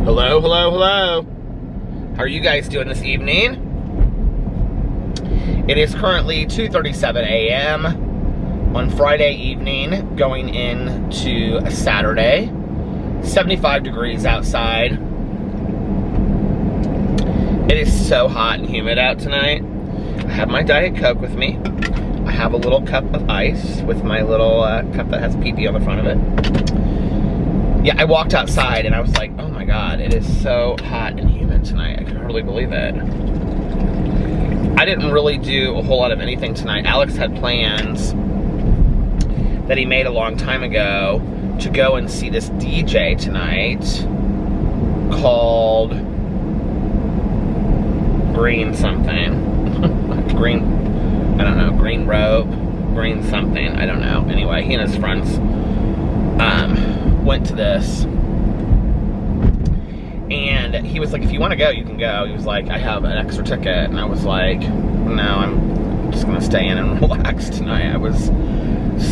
Hello, hello, hello. How are you guys doing this evening? It is currently 2:37 a.m. on Friday evening, going into a Saturday. 75 degrees outside. It is so hot and humid out tonight. I have my Diet Coke with me. I have a little cup of ice with my little cup that has pee-pee on the front of it. Yeah, I walked outside and I was like, oh my God, it is so hot and humid tonight. I can hardly believe it. I didn't really do a whole lot of anything tonight. Alex had plans that he made a long time ago to go and see this DJ tonight called Green something. Green, I don't know, Green Robe, Green something, I don't know. Anyway, he and his friends went to this, and he was like, if you want to go, you can go. He was like, I have an extra ticket, and I was like, no, I'm just gonna stay in and relax tonight. I was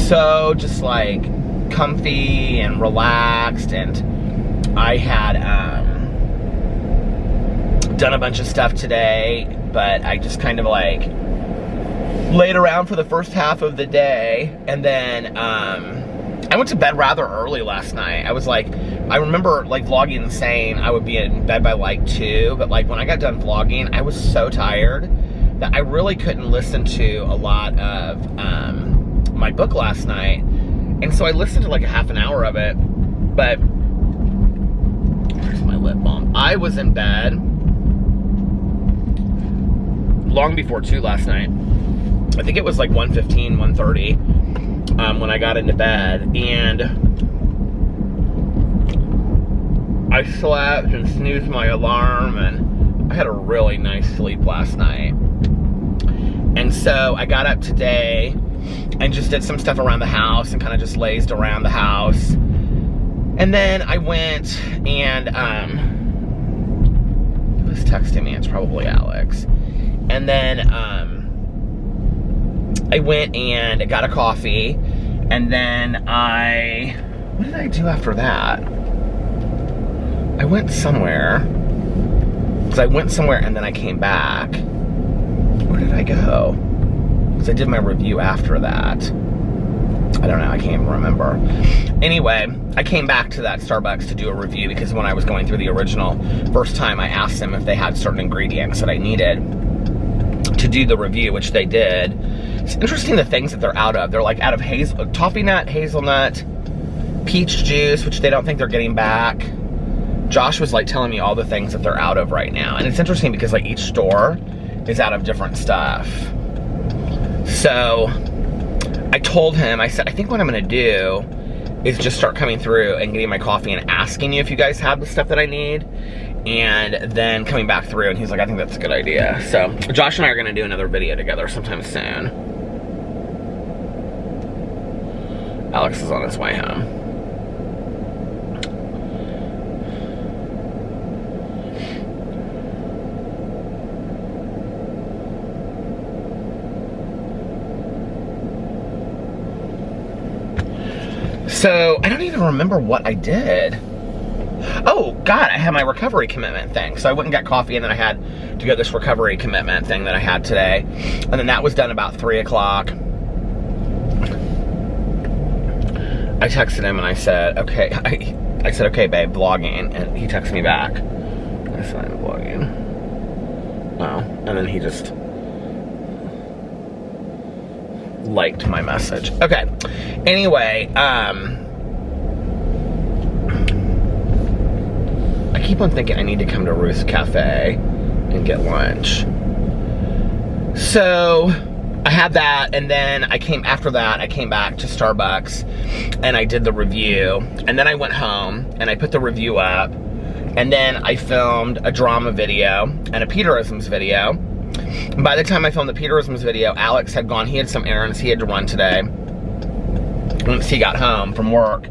so just like comfy and relaxed, and I had done a bunch of stuff today, but I just kind of like laid around for the first half of the day, and then I went to bed rather early last night. I was like, I remember like vlogging and saying I would be in bed by like 2, but like when I got done vlogging, I was so tired that I really couldn't listen to a lot of my book last night. And so I listened to like a half an hour of it, but where's my lip balm? I was in bed long before 2 last night. I think it was like 1:15, 1:30 when I got into bed, and I slept and snoozed my alarm, and I had a really nice sleep last night. And so I got up today and just did some stuff around the house and kind of just lazed around the house. And then I went and who was texting me? It's probably Alex. And then I went and got a coffee, and then what did I do after that? I went somewhere, because I went somewhere and then I came back. Where did I go? Because I did my review after that. I don't know, I can't even remember. Anyway, I came back to that Starbucks to do a review, because when I was going through the original first time, I asked them if they had certain ingredients that I needed to do the review, which they did. It's interesting the things that they're out of. They're like out of toffee nut, hazelnut, peach juice, which they don't think they're getting back. Josh was like telling me all the things that they're out of right now. And it's interesting because like each store is out of different stuff. So I told him, I said, I think what I'm gonna do is just start coming through and getting my coffee and asking you if you guys have the stuff that I need, and then coming back through. And he's like, I think that's a good idea. So Josh and I are gonna do another video together sometime soon. Alex is on his way home. So I don't even remember what I did. Oh God, I had my recovery commitment thing. So I went and got coffee, and then I had to go to this recovery commitment thing that I had today. And then that was done about 3 o'clock. I texted him and I said, okay, I said, okay, babe, vlogging. And he texted me back. I said, I'm vlogging. Oh, and then he just liked my message. Okay, anyway, I keep on thinking I need to come to Ruth's Cafe and get lunch. So I had that, and then after that, I came back to Starbucks and I did the review, and then I went home and I put the review up, and then I filmed a drama video and a Peterisms video. And by the time I filmed the Peterisms video, Alex had gone. He had some errands he had to run today once he got home from work.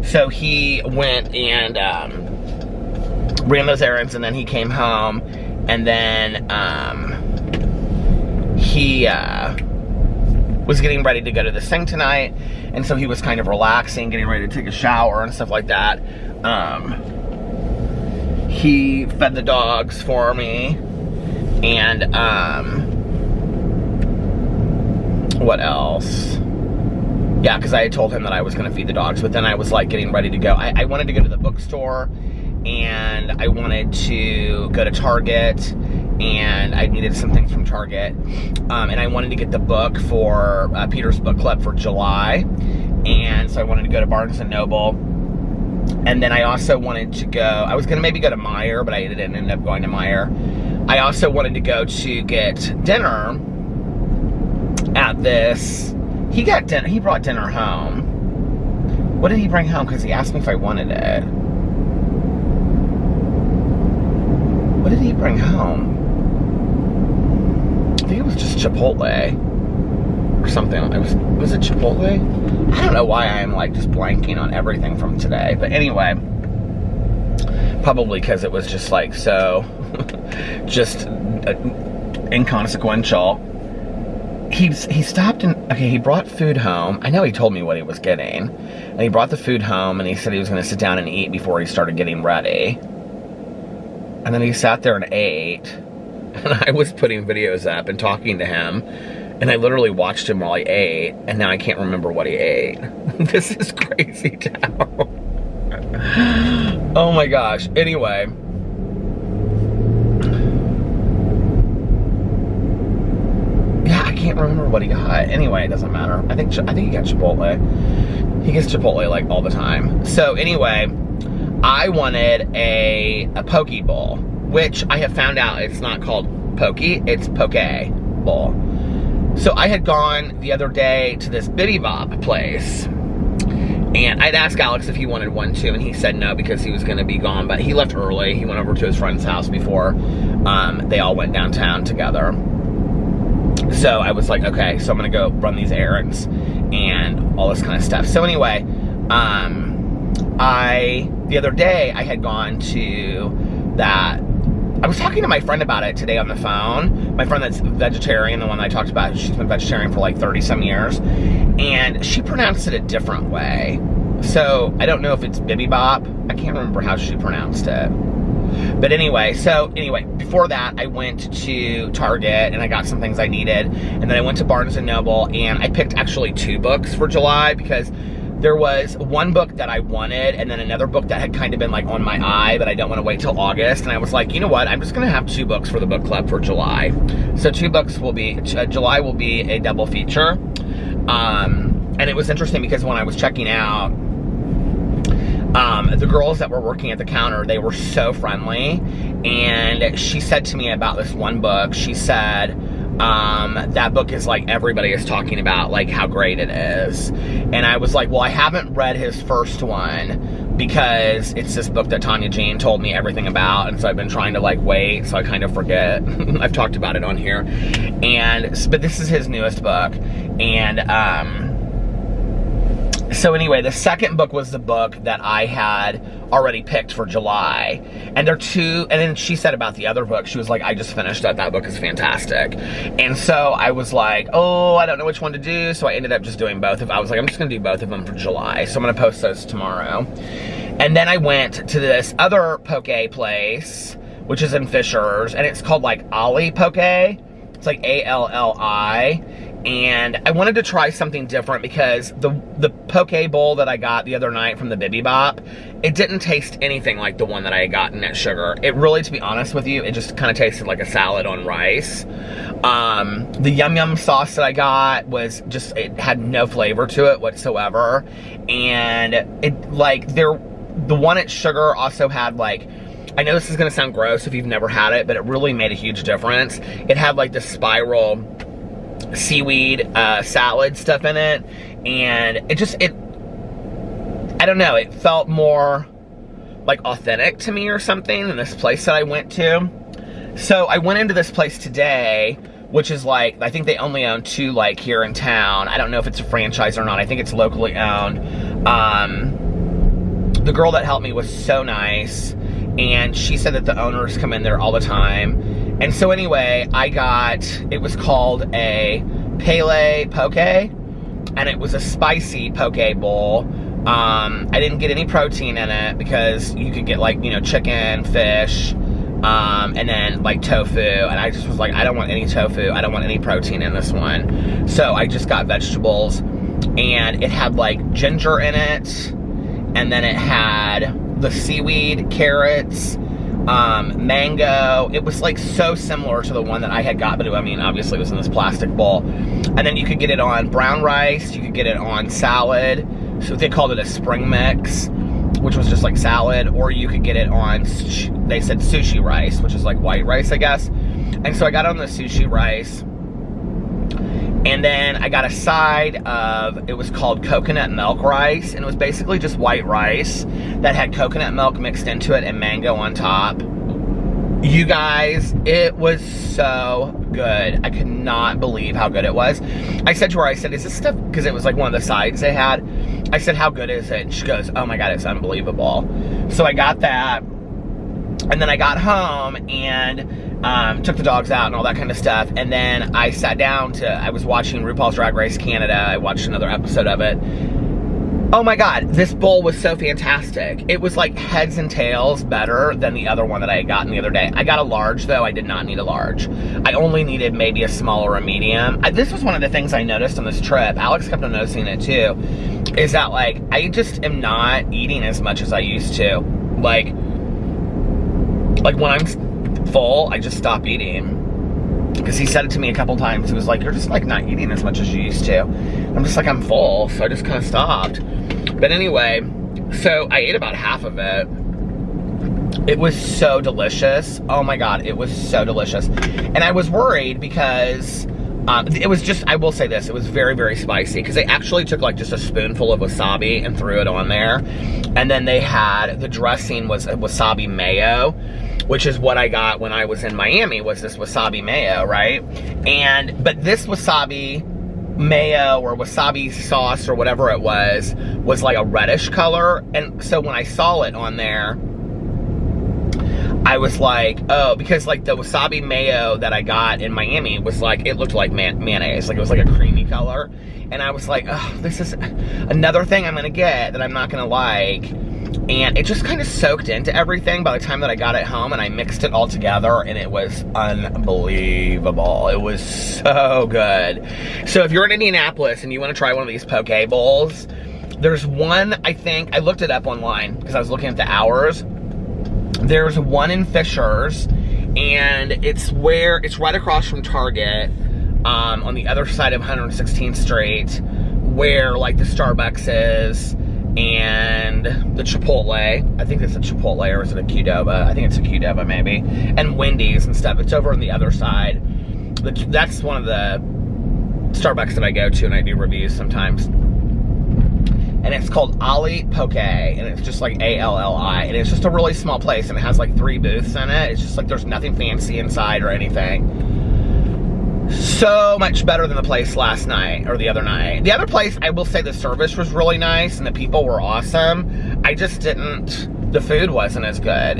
So he went and ran those errands, and then he came home, and then he was getting ready to go to this thing tonight, and so he was kind of relaxing, getting ready to take a shower and stuff like that. he fed the dogs for me. And, what else? Yeah, because I had told him that I was going to feed the dogs, but then I was like getting ready to go. I wanted to go to the bookstore, and I wanted to go to Target, and I needed some things from Target. And I wanted to get the book for Peter's book club for July. And so I wanted to go to Barnes & Noble. And then I also wanted to go, I was going to maybe go to Meijer, but I didn't end up going to Meijer. I also wanted to go to get dinner at this. He brought dinner home. What did he bring home? Because he asked me if I wanted it. What did he bring home? I think it was just Chipotle or something. Was it Chipotle? I don't know why I'm like just blanking on everything from today. But anyway, probably because it was just like so just inconsequential. He stopped and, okay, he brought food home. I know he told me what he was getting. And he brought the food home, and he said he was going to sit down and eat before he started getting ready. And then he sat there and ate. And I was putting videos up and talking to him. And I literally watched him while he ate. And now I can't remember what he ate. This is crazy town. Oh my gosh. Anyway. I can't remember what he got. Anyway, it doesn't matter. I think he got Chipotle. He gets Chipotle like all the time. So anyway, I wanted a poke bowl, which I have found out it's not called poke, it's poke bowl. So I had gone the other day to this Biddy Bob place, and I'd asked Alex if he wanted one too, and he said no because he was going to be gone, but he left early. He went over to his friend's house before they all went downtown together. So I was like, okay, so I'm gonna go run these errands and all this kind of stuff. So anyway, the other day I had gone to that. I was talking to my friend about it today on the phone. My friend that's vegetarian, the one that I talked about, she's been vegetarian for like 30 some years, and she pronounced it a different way. So I don't know if it's Bibimbap. I can't remember how she pronounced it. But anyway, before that, I went to Target and I got some things I needed. And then I went to Barnes & Noble and I picked actually 2 books for July because there was one book that I wanted and then another book that had kind of been like on my eye that I don't want to wait till August. And I was like, you know what? I'm just going to have 2 books for the book club for July. So 2 books will be, July will be a double feature. And it was interesting because when I was checking out, the girls that were working at the counter, they were so friendly, and she said to me about this one book, she said, that book is like everybody is talking about, like how great it is. And I was like, well, I haven't read his first one because it's this book that Tanya Jean told me everything about, and so I've been trying to like wait, so I kind of forget. I've talked about it on here, but this is his newest book, and so anyway, the second book was the book that I had already picked for July. And and then she said about the other book, she was like, I just finished that. That book is fantastic. And so I was like, oh, I don't know which one to do. So I ended up just doing both I was like, I'm just gonna do both of them for July. So I'm gonna post those tomorrow. And then I went to this other poke place, which is in Fishers, and it's called like Ali Poke. It's like A-L-L-I. And I wanted to try something different because the poke bowl that I got the other night from the Bibimbap, it didn't taste anything like the one that I had gotten at Sugar. It really, to be honest with you, it just kind of tasted like a salad on rice. The Yum Yum sauce that I got was just, it had no flavor to it whatsoever. And the one at Sugar also had like, I know this is gonna sound gross if you've never had it, but it really made a huge difference. It had like the spiral seaweed salad stuff in it, and I don't know, it felt more like authentic to me or something in this place that I went to. So I went into this place today, which is like, I think they only own 2 like here in town. I don't know if it's a franchise or not. I think it's locally owned. The girl that helped me was so nice, and she said that the owners come in there all the time. And so anyway, it was called a Pele Poke, and it was a spicy poke bowl I didn't get any protein in it because you could get like, you know, chicken, fish, and then like tofu, and I just was like, I don't want any tofu, I don't want any protein in this one. So I just got vegetables, and it had like ginger in it, and then it had the seaweed, carrots, mango. It was like so similar to the one that I had got, but I mean, obviously it was in this plastic bowl. And then you could get it on brown rice, you could get it on salad, so they called it a spring mix, which was just like salad, or you could get it on, they said sushi rice, which is like white rice, I guess. And so I got it on the sushi rice, and then I got a side of, it was called coconut milk rice, and it was basically just white rice that had coconut milk mixed into it and mango on top. You guys, it was so good. I could not believe how good it was. I said to her, I said, is this stuff, because it was like one of the sides they had. I said, how good is it? And she goes, oh my God, it's unbelievable. So I got that, and then I got home and took the dogs out and all that kind of stuff. And then I sat down I was watching RuPaul's Drag Race Canada. I watched another episode of it. Oh my God, this bowl was so fantastic. It was like heads and tails better than the other one that I had gotten the other day. I got a large though, I did not need a large. I only needed maybe a small or a medium. This was one of the things I noticed on this trip. Alex kept on noticing it too, is that like, I just am not eating as much as I used to. Like when I'm full, I just stop eating. Because he said it to me a couple times. He was like, you're just like not eating as much as you used to. I'm just like, I'm full, so I just kind of stopped. But anyway, so I ate about half of it. It was so delicious. Oh my God, it was so delicious. And I was worried because it was just, I will say this, it was very, very spicy. Because they actually took like just a spoonful of wasabi and threw it on there. And then they had, the dressing was wasabi mayo, which is what I got when I was in Miami, was this wasabi mayo, right? But this wasabi mayo or wasabi sauce or whatever it was like a reddish color. And so when I saw it on there, I was like, oh, because like the wasabi mayo that I got in Miami was like, it looked like mayonnaise. Like it was like a creamy color. And I was like, oh, this is another thing I'm gonna get that I'm not gonna like. And it just kind of soaked into everything by the time that I got it home, and I mixed it all together, and it was unbelievable. It was so good. So if you're in Indianapolis and you want to try one of these poke bowls, there's one, I think, I looked it up online because I was looking at the hours. There's one in Fishers, and it's right across from Target, on the other side of 116th Street, where like the Starbucks is, and the Chipotle, I think it's a Chipotle, or is it a Qdoba? I think it's a Qdoba maybe, and Wendy's and stuff. It's over on the other side. That's one of the Starbucks that I go to and I do reviews sometimes. And it's called Ali Poke, and it's just like A-L-L-I, and it's just a really small place, and it has like 3 booths in it. It's just like there's nothing fancy inside or anything. So much better than the place last night, or the other night. The other place, I will say the service was really nice and the people were awesome. I just the food wasn't as good.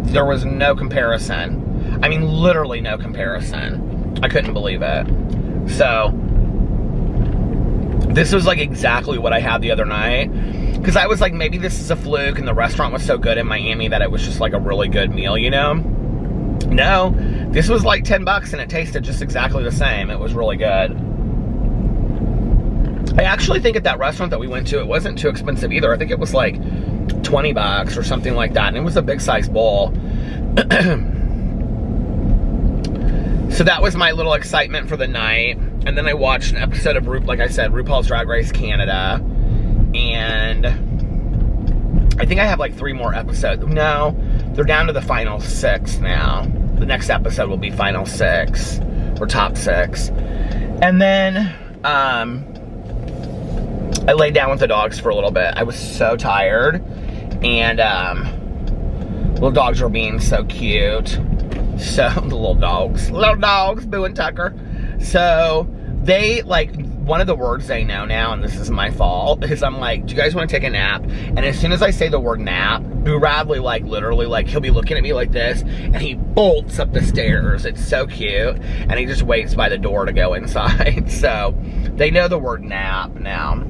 There was no comparison. I mean, literally no comparison. I couldn't believe it. So, this was like exactly what I had the other night. Because I was like, maybe this is a fluke, and the restaurant was so good in Miami that it was just like a really good meal, you know? No, this was like $10 and it tasted just exactly the same. It was really good. I actually think at that restaurant that we went to, it wasn't too expensive either. I think it was like $20 or something like that, and it was a big size bowl. So that was my little excitement for the night. And then I watched an episode of, like I said, RuPaul's Drag Race Canada, and I think I have like 3 more episodes. No, they're down to the final 6 now. The next episode will be final 6, or top 6. And then, I laid down with the dogs for a little bit. I was so tired, and, little dogs were being so cute. So, the little dogs, Boo and Tucker. So, they, like, one of the words they know now, and this is my fault, is I'm like, do you guys want to take a nap? And as soon as I say the word nap, Boo Radley, like, literally, like, he'll be looking at me like this, and he bolts up the stairs. It's so cute. And he just waits by the door to go inside. So, they know the word nap now.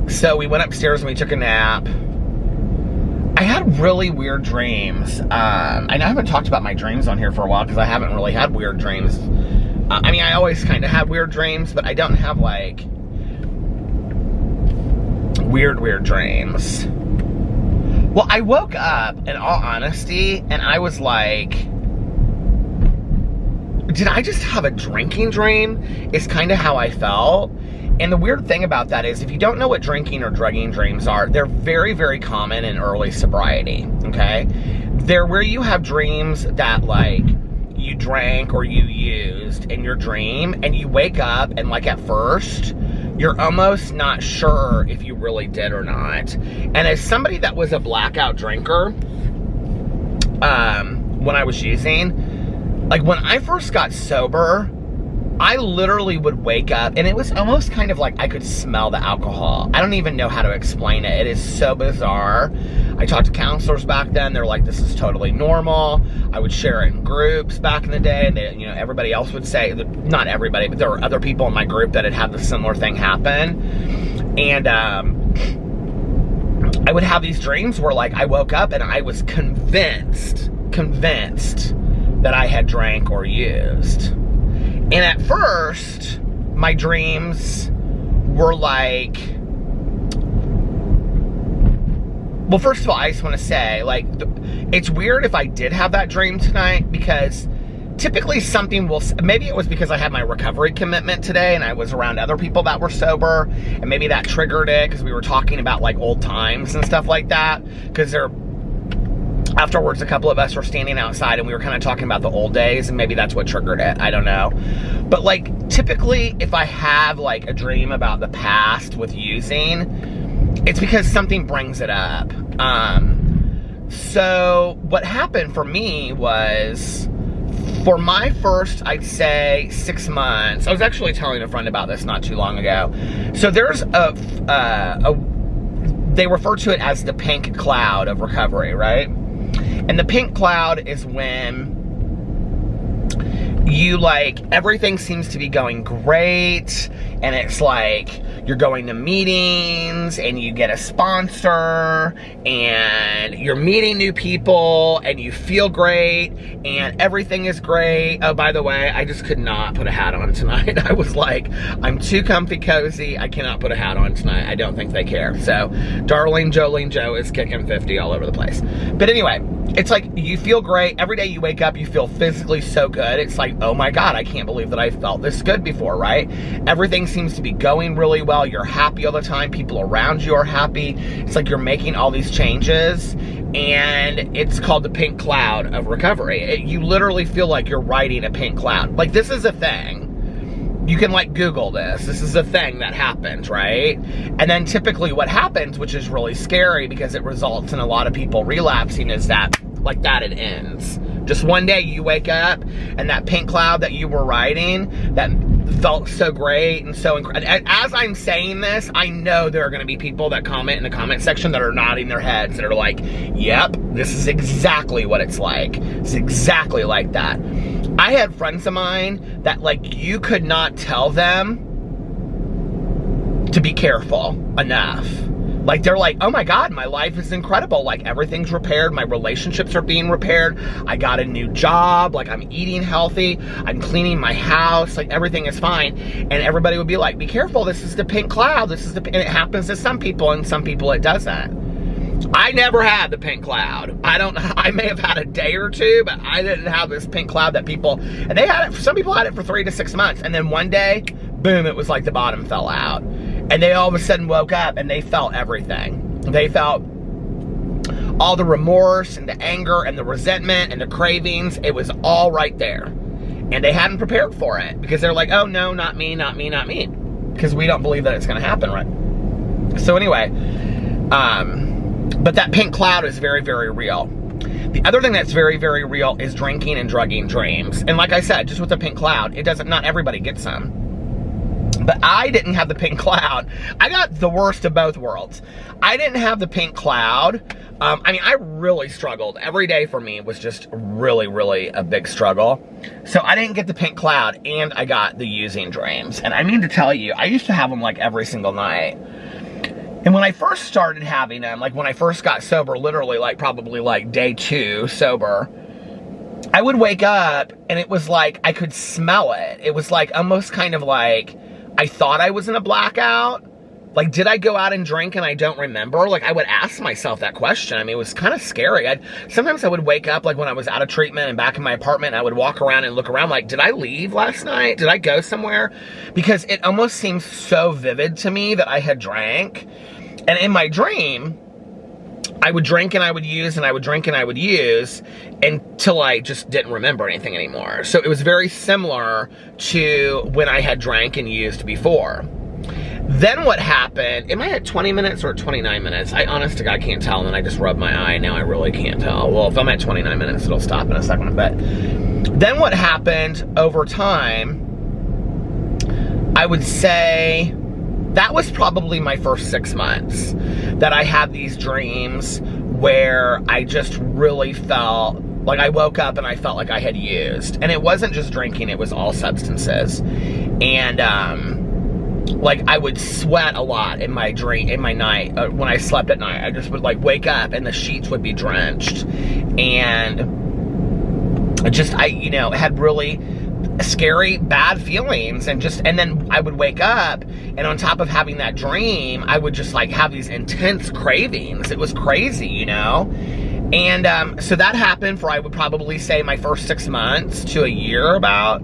So we went upstairs and we took a nap. I had really weird dreams. I haven't talked about my dreams on here for a while because I haven't really had weird dreams. I mean, I always kind of have weird dreams, but I don't have, like, weird dreams. Well, I woke up, in all honesty, and I was like, did I just have a drinking dream? Is kind of how I felt. And the weird thing about that is, if you don't know what drinking or drugging dreams are, they're very, very common in early sobriety, okay? They're where you have dreams that, like, you drank or you used in your dream, and you wake up, and, like, at first, you're almost not sure if you really did or not. And as somebody that was a blackout drinker, when I was using, like, when I first got sober, I literally would wake up, and it was almost kind of like I could smell the alcohol. I don't even know how to explain it. It is so bizarre. I talked to counselors back then. They're like, this is totally normal. I would share it in groups back in the day, and they, you know, everybody else would say, not everybody, but there were other people in my group that had had the similar thing happen. And I would have these dreams where, like, I woke up and I was convinced that I had drank or used. And at first, my dreams were like, well, first of all, I just want to say, like, it's weird if I did have that dream tonight, because typically something will, maybe it was because I had my recovery commitment today and I was around other people that were sober, and maybe that triggered it because we were talking about, like, old times and stuff like that, because afterwards, a couple of us were standing outside and we were kind of talking about the old days, and maybe that's what triggered it. I don't know. But, like, typically if I have, like, a dream about the past with using, it's because something brings it up. So what happened for me was, for my first, I'd say, 6 months, I was actually telling a friend about this not too long ago. So there's they refer to it as the pink cloud of recovery, right? And the pink cloud is when you, like, everything seems to be going great, and it's like you're going to meetings and you get a sponsor and you're meeting new people and you feel great and everything is great. Oh, by the way, I just could not put a hat on tonight. I was like, I'm too comfy cozy. I cannot put a hat on tonight. I don't think they care. So, Darlene Jolene Joe is kicking 50 all over the place. But anyway, it's like you feel great. Every day you wake up, you feel physically so good. It's like, oh my God, I can't believe that I felt this good before, right? Everything seems to be going really well. You're happy all the time. People around you are happy. It's like you're making all these changes, and it's called the pink cloud of recovery. You literally feel like you're riding a pink cloud. Like, this is a thing. You can, like, Google this. This is a thing that happens, right? And then typically what happens, which is really scary because it results in a lot of people relapsing, is that, like, that it ends. Just one day you wake up and that pink cloud that you were riding, that felt so great and so incredible. As I'm saying this, I know there are going to be people that comment in the comment section that are nodding their heads, that are like, yep, this is exactly what it's like. It's exactly like that. I had friends of mine that, like, you could not tell them to be careful enough. Like, they're like, oh my God, my life is incredible. Like, everything's repaired. My relationships are being repaired. I got a new job. Like, I'm eating healthy. I'm cleaning my house. Like, everything is fine. And everybody would be like, be careful. This is the pink cloud. This is the, and it happens to some people, and some people it doesn't. I never had the pink cloud. I may have had a day or two, but I didn't have this pink cloud that people, and they had it, some people had it for 3 to 6 months. And then one day, boom, it was like the bottom fell out. And they all of a sudden woke up and they felt everything. They felt all the remorse and the anger and the resentment and the cravings. It was all right there. And they hadn't prepared for it because they're like, oh no, not me, not me, not me. Because we don't believe that it's gonna happen, right? So anyway, but that pink cloud is very, very real. The other thing that's very, very real is drinking and drugging dreams. And like I said, just with the pink cloud, not everybody gets some. But I didn't have the pink cloud. I got the worst of both worlds. I didn't have the pink cloud. I mean, I really struggled. Every day for me was just really, really a big struggle. So I didn't get the pink cloud, and I got the using dreams. And I mean to tell you, I used to have them like every single night. And when I first started having them, like when I first got sober, literally like probably like day 2 sober, I would wake up and it was like I could smell it. It was like almost kind of like I thought I was in a blackout. Like, did I go out and drink and I don't remember? Like, I would ask myself that question. I mean, it was kind of scary. Sometimes I would wake up, like when I was out of treatment and back in my apartment, I would walk around and look around like, did I leave last night? Did I go somewhere? Because it almost seemed so vivid to me that I had drank. And in my dream, I would drink and I would use and I would drink and I would use until I just didn't remember anything anymore. So it was very similar to when I had drank and used before. Then what happened, am I at 20 minutes or at 29 minutes? I honest to God can't tell, and then I just rubbed my eye, now I really can't tell. Well, if I'm at 29 minutes, it'll stop in a second, but then what happened over time, I would say that was probably my first 6 months that I had these dreams where I just really felt like I woke up and I felt like I had used. And it wasn't just drinking, it was all substances. And, like I would sweat a lot in my night, when I slept at night. I just would like wake up and the sheets would be drenched. And I, you know, had really scary, bad feelings, and then I would wake up, and on top of having that dream, I would just like have these intense cravings. It was crazy, you know? And so that happened for, I would probably say, my first 6 months to a year about.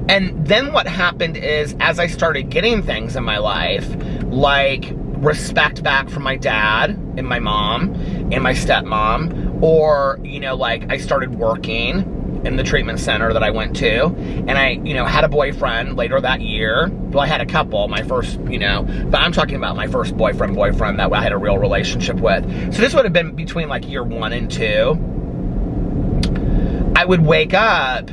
And then what happened is, as I started getting things in my life, like respect back from my dad and my mom and my stepmom, or, you know, like I started working in the treatment center that I went to, and I, you know, had a boyfriend later that year. Well, I had a couple, my first, you know, but I'm talking about my first boyfriend that I had a real relationship with. So this would have been between like year 1 and 2. I would wake up,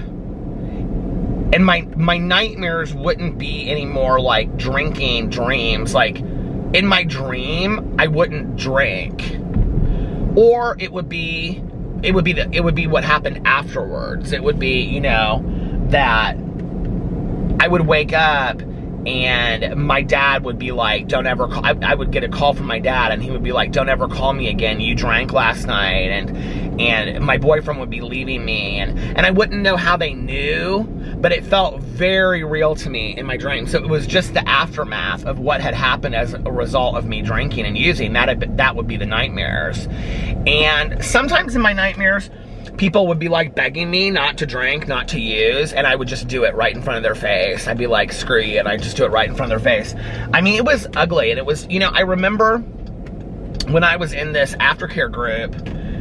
and my nightmares wouldn't be anymore like drinking dreams. Like in my dream, I wouldn't drink, or it would be what happened afterwards. It would be, you know, that I would wake up and my dad would be like, don't ever call. I would get a call from my dad, and he would be like, don't ever call me again, you drank last night. And my boyfriend would be leaving me, and I wouldn't know how they knew, but it felt very real to me in my dream. So it was just the aftermath of what had happened as a result of me drinking and using. That would be the nightmares. And sometimes in my nightmares, people would be like begging me not to drink, not to use, and I would just do it right in front of their face. I'd be like, screw you, and I'd just do it right in front of their face. I mean, it was ugly, and it was, you know, I remember when I was in this aftercare group,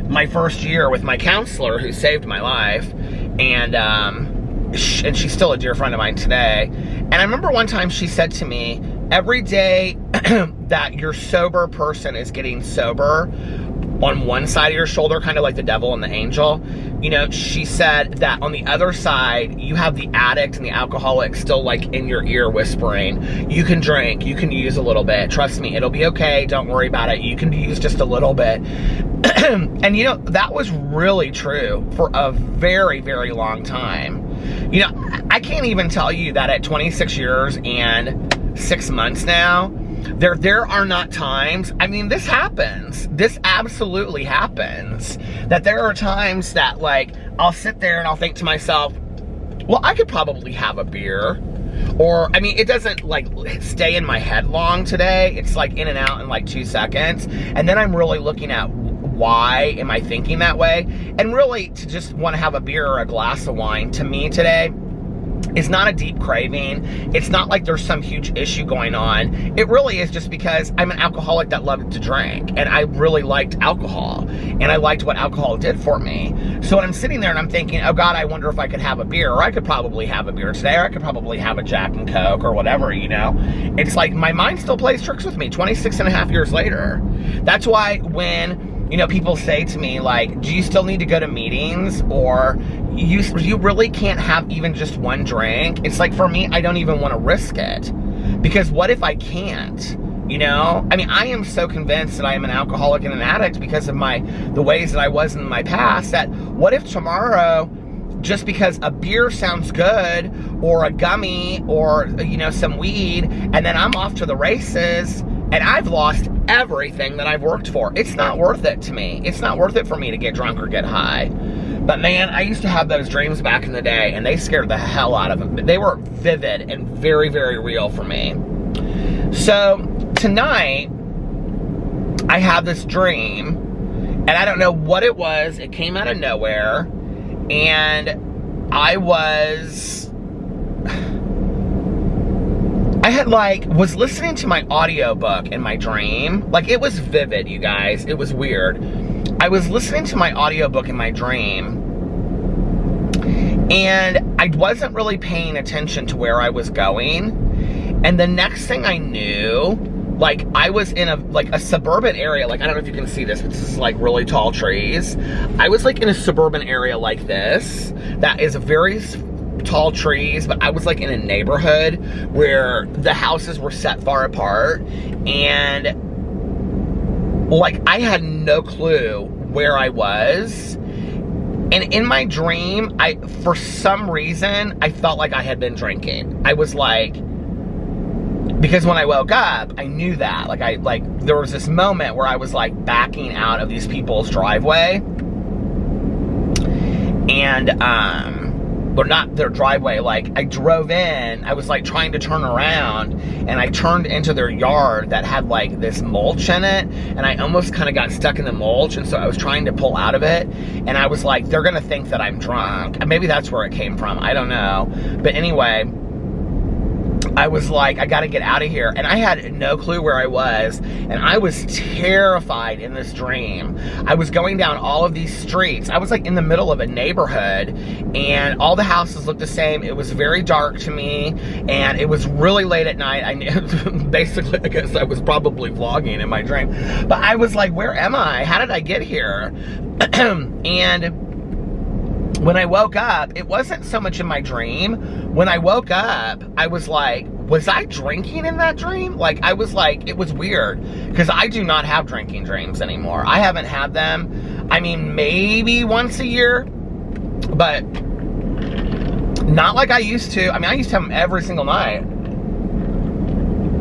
my first year with my counselor who saved my life, and she's still a dear friend of mine today. And I remember one time she said to me, every day that your sober person is getting sober, on one side of your shoulder, kind of like the devil and the angel, you know, she said that on the other side, you have the addict and the alcoholic still like in your ear whispering, you can drink, you can use a little bit, trust me, it'll be okay, don't worry about it, you can use just a little bit. And you know, that was really true for a very, very long time. You know, I can't even tell you that at 26 years and 6 months now, there are not times, I mean, this happens, this absolutely happens, that there are times that like, I'll sit there and I'll think to myself, well, I could probably have a beer. Or, I mean, it doesn't like stay in my head long today, it's like in and out in like 2 seconds, and then I'm really looking at why am I thinking that way, and really to just want to have a beer or a glass of wine, to me today, it's not a deep craving. It's not like there's some huge issue going on. It really is just because I'm an alcoholic that loved to drink, and I really liked alcohol, and I liked what alcohol did for me. So when I'm sitting there and I'm thinking, oh God, I wonder if I could have a beer, or I could probably have a beer today, or I could probably have a Jack and Coke or whatever, you know, it's like my mind still plays tricks with me 26 and a half years later. That's why when, you know, people say to me, like, do you still need to go to meetings, or you really can't have even just one drink? It's like, for me, I don't even want to risk it, because what if I can't, you know? I mean, I am so convinced that I am an alcoholic and an addict because of the ways that I was in my past, that what if tomorrow, just because a beer sounds good, or a gummy, or, you know, some weed, and then I'm off to the races, And I've lost everything that I've worked for. It's not worth it to me. It's not worth it for me to get drunk or get high. But man, I used to have those dreams back in the day, and they scared the hell out of me. They were vivid and very, very real for me. So tonight, I have this dream, and I don't know what it was. It came out of nowhere, and I was listening to my audiobook in my dream. Like, it was vivid, you guys. It was weird. I was listening to my audiobook in my dream, and I wasn't really paying attention to where I was going. And the next thing I knew, like, I was in a suburban area. Like, I don't know if you can see this, but this is like really tall trees. I was like in a suburban area like this that is very tall trees, but I was like in a neighborhood where the houses were set far apart, and like I had no clue where I was. And in my dream, for some reason, I felt like I had been drinking. I was like, because when I woke up, I knew that. Like there was this moment where I was like backing out of these people's driveway. And, or not their driveway, like I drove in, I was like trying to turn around, and I turned into their yard that had like this mulch in it, and I almost kind of got stuck in the mulch, and so I was trying to pull out of it, and I was like, they're gonna think that I'm drunk. And maybe that's where it came from, I don't know. But anyway, I was like, I gotta get out of here. And I had no clue where I was, and I was terrified in this dream. I was going down all of these streets. I was like in the middle of a neighborhood, and all the houses looked the same. It was very dark to me, and it was really late at night. Basically, I guess I was probably vlogging in my dream. But I was like, where am I? How did I get here? And when I woke up, it wasn't so much in my dream. When I woke up, I was like, was I drinking in that dream? Like, I was like, it was weird, because I do not have drinking dreams anymore. I haven't had them, I mean, maybe once a year, but not like I used to. I mean, I used to have them every single night.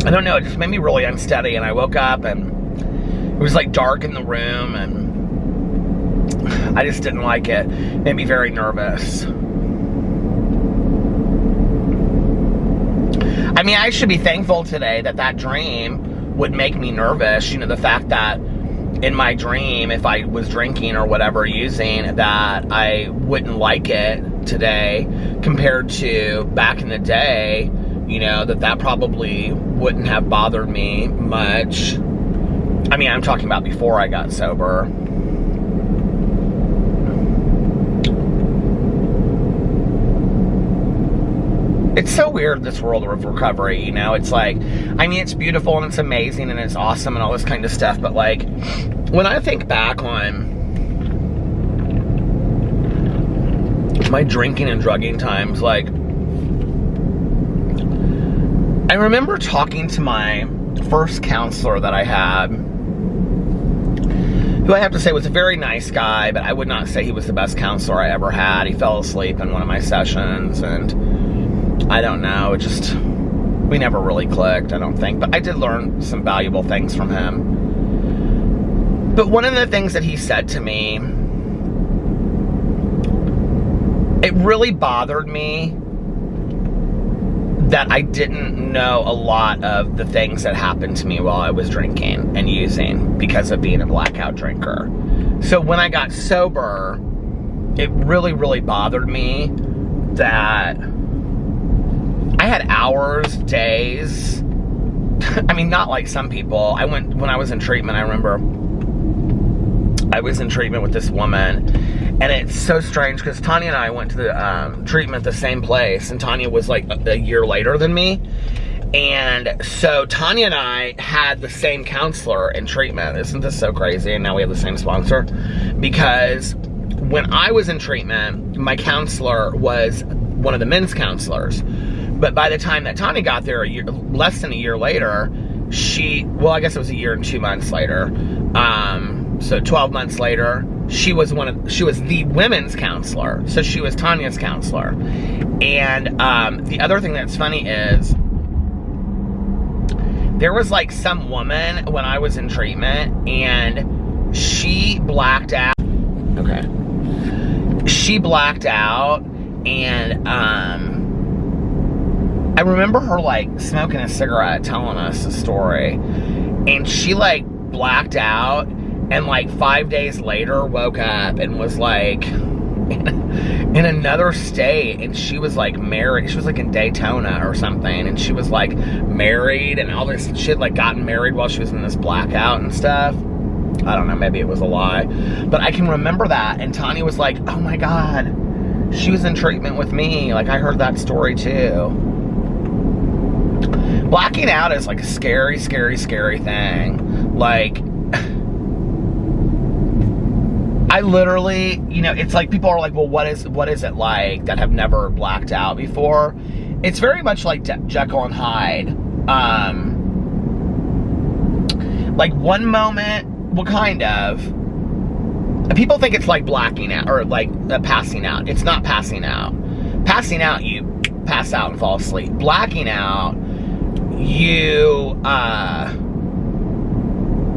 I don't know, it just made me really unsteady, and I woke up, and it was like dark in the room, and I just didn't like it. It made me very nervous. I mean, I should be thankful today that that dream would make me nervous. You know, the fact that in my dream, if I was drinking or whatever using, that I wouldn't like it today compared to back in the day, you know, that probably wouldn't have bothered me much. I mean, I'm talking about before I got sober. It's so weird, this world of recovery, you know? It's like, I mean, it's beautiful and it's amazing and it's awesome and all this kind of stuff, but like, when I think back on my drinking and drugging times, like, I remember talking to my first counselor that I had, who I have to say was a very nice guy, but I would not say he was the best counselor I ever had. He fell asleep in one of my sessions, and I don't know, it just, we never really clicked, I don't think, but I did learn some valuable things from him. But one of the things that he said to me, it really bothered me that I didn't know a lot of the things that happened to me while I was drinking and using because of being a blackout drinker. So when I got sober, it really, really bothered me that I had hours, days. I mean, not like some people. When I was in treatment, I remember I was in treatment with this woman, and it's so strange because Tanya and I went to the treatment the same place, and Tanya was like a year later than me. And so Tanya and I had the same counselor in treatment. Isn't this so crazy? And now we have the same sponsor. Because when I was in treatment, my counselor was one of the men's counselors. But by the time that Tanya got there, less than a year later, well, I guess it was a year and 2 months later. So 12 months later, she was the women's counselor. So she was Tanya's counselor. And the other thing that's funny is there was like some woman when I was in treatment, and she blacked out. Okay. She blacked out, and I remember her like smoking a cigarette telling us a story, and she like blacked out, and like 5 days later woke up and was like in another state, and she was like married. She was like in Daytona or something, and she was like married and all this. She had like gotten married while she was in this blackout and stuff. I don't know, maybe it was a lie, but I can remember that. And Tanya was like, oh my God, she was in treatment with me. Like, I heard that story too. Blacking out is like a scary, scary, scary thing. Like, I literally, you know, it's like people are like, well, what is it like that have never blacked out before? It's very much like Jekyll and Hyde. Like one moment, well, kind of. People think it's like blacking out or like passing out. It's not passing out. Passing out, you pass out and fall asleep. Blacking out, you,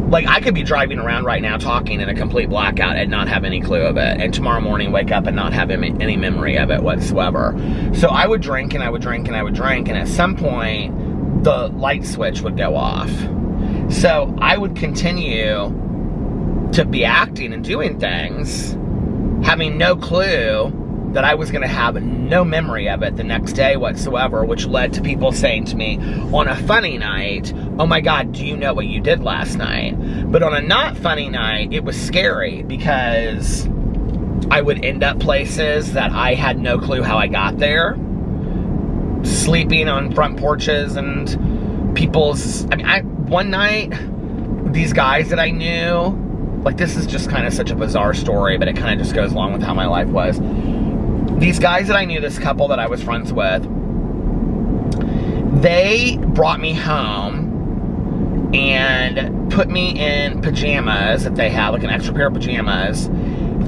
like, I could be driving around right now talking in a complete blackout and not have any clue of it. And tomorrow morning wake up and not have any memory of it whatsoever. So I would drink and I would drink and I would drink. And at some point, the light switch would go off. So I would continue to be acting and doing things, having no clue that I was going to have no memory of it the next day whatsoever, which led to people saying to me on a funny night, oh my God, do you know what you did last night? But on a not funny night, it was scary because I would end up places that I had no clue how I got there, sleeping on front porches and people's, I mean, one night, these guys that I knew, like, this is just kind of such a bizarre story, but it kind of just goes along with how my life was. These guys that I knew, this couple that I was friends with, they brought me home and put me in pajamas that they had, like an extra pair of pajamas,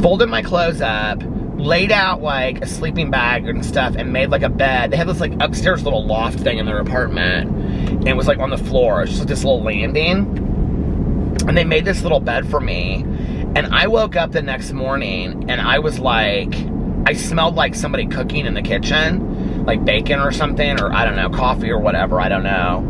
folded my clothes up, laid out like a sleeping bag and stuff, and made like a bed. They had this like upstairs little loft thing in their apartment, and it was like on the floor. It was just like this little landing. And they made this little bed for me. And I woke up the next morning and I was like, I smelled like somebody cooking in the kitchen, like bacon or something, or I don't know, coffee or whatever, I don't know.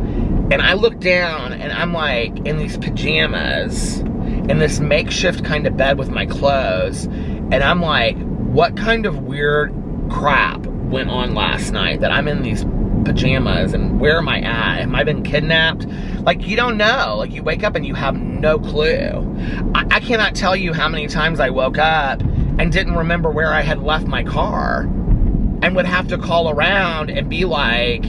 And I looked down and I'm like in these pajamas, in this makeshift kind of bed with my clothes. And I'm like, what kind of weird crap went on last night that I'm in these pajamas, and where am I at? Have I been kidnapped? Like, you don't know. Like, you wake up and you have no clue. I cannot tell you how many times I woke up and didn't remember where I had left my car, and would have to call around and be like,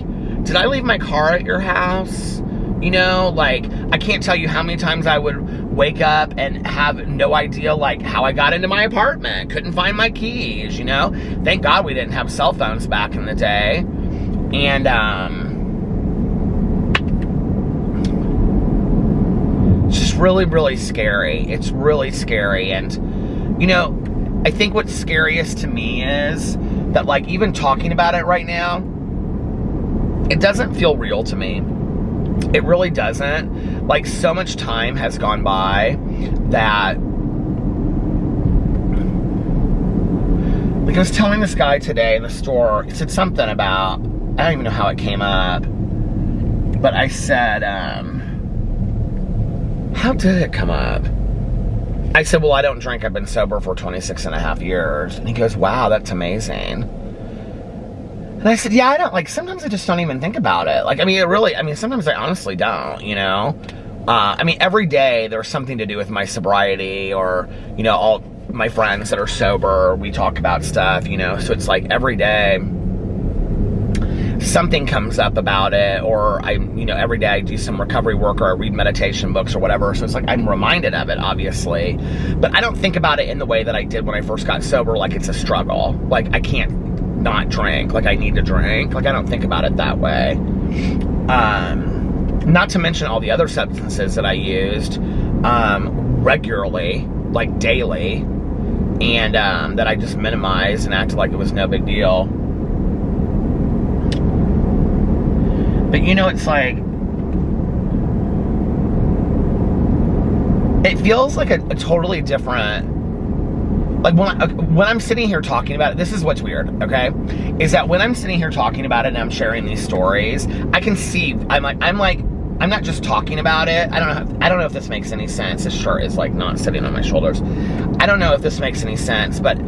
did I leave my car at your house? You know, like, I can't tell you how many times I would wake up and have no idea, like, how I got into my apartment. Couldn't find my keys, you know? Thank God we didn't have cell phones back in the day. And, it's just really, really scary. It's really scary. And, you know, I think what's scariest to me is that, like, even talking about it right now, it doesn't feel real to me. It really doesn't. Like, so much time has gone by that, like, I was telling this guy today in the store, he said something about, I don't even know how it came up, but I said, how did it come up? I said, well, I don't drink. I've been sober for 26 and a half years. And he goes, wow, that's amazing. And I said, yeah, I don't, like, sometimes I just don't even think about it. Like, I mean, sometimes I honestly don't, you know? I mean, every day there's something to do with my sobriety, or, you know, all my friends that are sober, we talk about stuff, you know? So it's like every day something comes up about it, or you know, every day I do some recovery work, or I read meditation books or whatever. So it's like I'm reminded of it, obviously, but I don't think about it in the way that I did when I first got sober, like it's a struggle. Like, I can't not drink, like I need to drink. Like, I don't think about it that way. Not to mention all the other substances that I used regularly, like daily, and that I just minimized and acted like it was no big deal. But, you know, it's like, it feels like a totally different, like when I'm sitting here talking about it, this is what's weird, okay? Is that when I'm sitting here talking about it and I'm sharing these stories, I can see, I'm not just talking about it. I don't know if this makes any sense. This shirt is like not sitting on my shoulders. I don't know if this makes any sense, but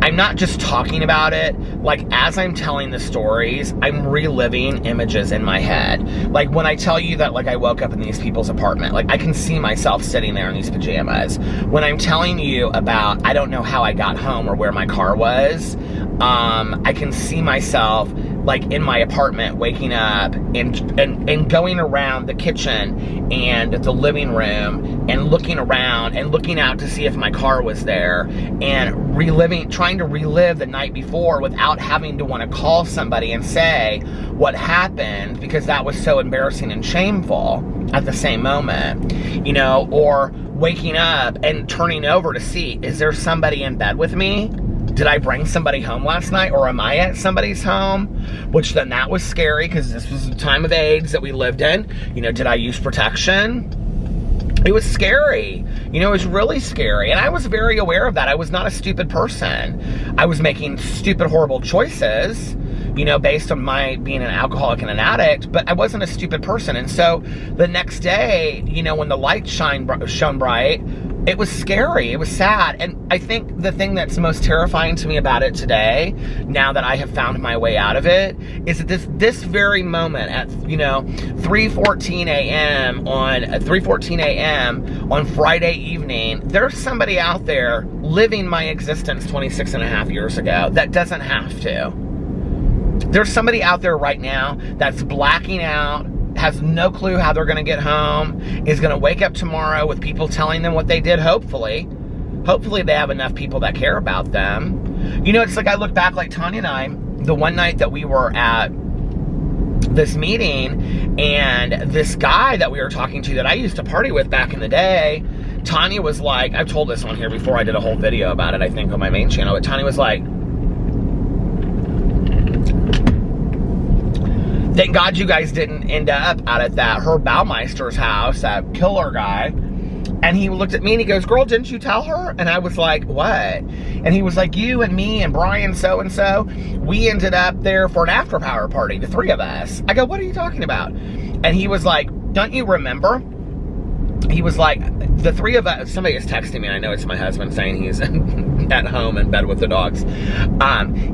I'm not just talking about it. Like, as I'm telling the stories, I'm reliving images in my head. Like, when I tell you that, like, I woke up in these people's apartment, like, I can see myself sitting there in these pajamas. When I'm telling you about, I don't know how I got home or where my car was, I can see myself, like, in my apartment, waking up and going around the kitchen and the living room and looking around and looking out to see if my car was there and trying to relive the night before without having to want to call somebody and say what happened, because that was so embarrassing and shameful at the same moment, you know, or waking up and turning over to see, is there somebody in bed with me? Did I bring somebody home last night, or am I at somebody's home? Which then that was scary, because this was the time of AIDS that we lived in. You know, did I use protection? It was scary. You know, it was really scary. And I was very aware of that. I was not a stupid person. I was making stupid, horrible choices, you know, based on my being an alcoholic and an addict, but I wasn't a stupid person. And so the next day, you know, when the light shone bright, it was scary. It was sad. And I think the thing that's most terrifying to me about it today, now that I have found my way out of it, is that this very moment at, you know, 3:14 a.m. on Friday evening, there's somebody out there living my existence 26 and a half years ago that doesn't have to. There's somebody out there right now that's blacking out, has no clue how they're going to get home, is going to wake up tomorrow with people telling them what they did, hopefully. Hopefully they have enough people that care about them. You know, it's like I look back, like Tanya and I, the one night that we were at this meeting, and this guy that we were talking to that I used to party with back in the day, Tanya was like, I've told this on here before, I did a whole video about it, I think, on my main channel, but Tanya was like, thank God you guys didn't end up out at that Herb Baumeister's house, that killer guy. And he looked at me and he goes, girl, didn't you tell her? And I was like, what? And he was like, you and me and Brian so-and-so, we ended up there for an after-hour party, the three of us. I go, what are you talking about? And he was like, don't you remember? He was like, the three of us, somebody is texting me, and I know it's my husband saying he's at home in bed with the dogs.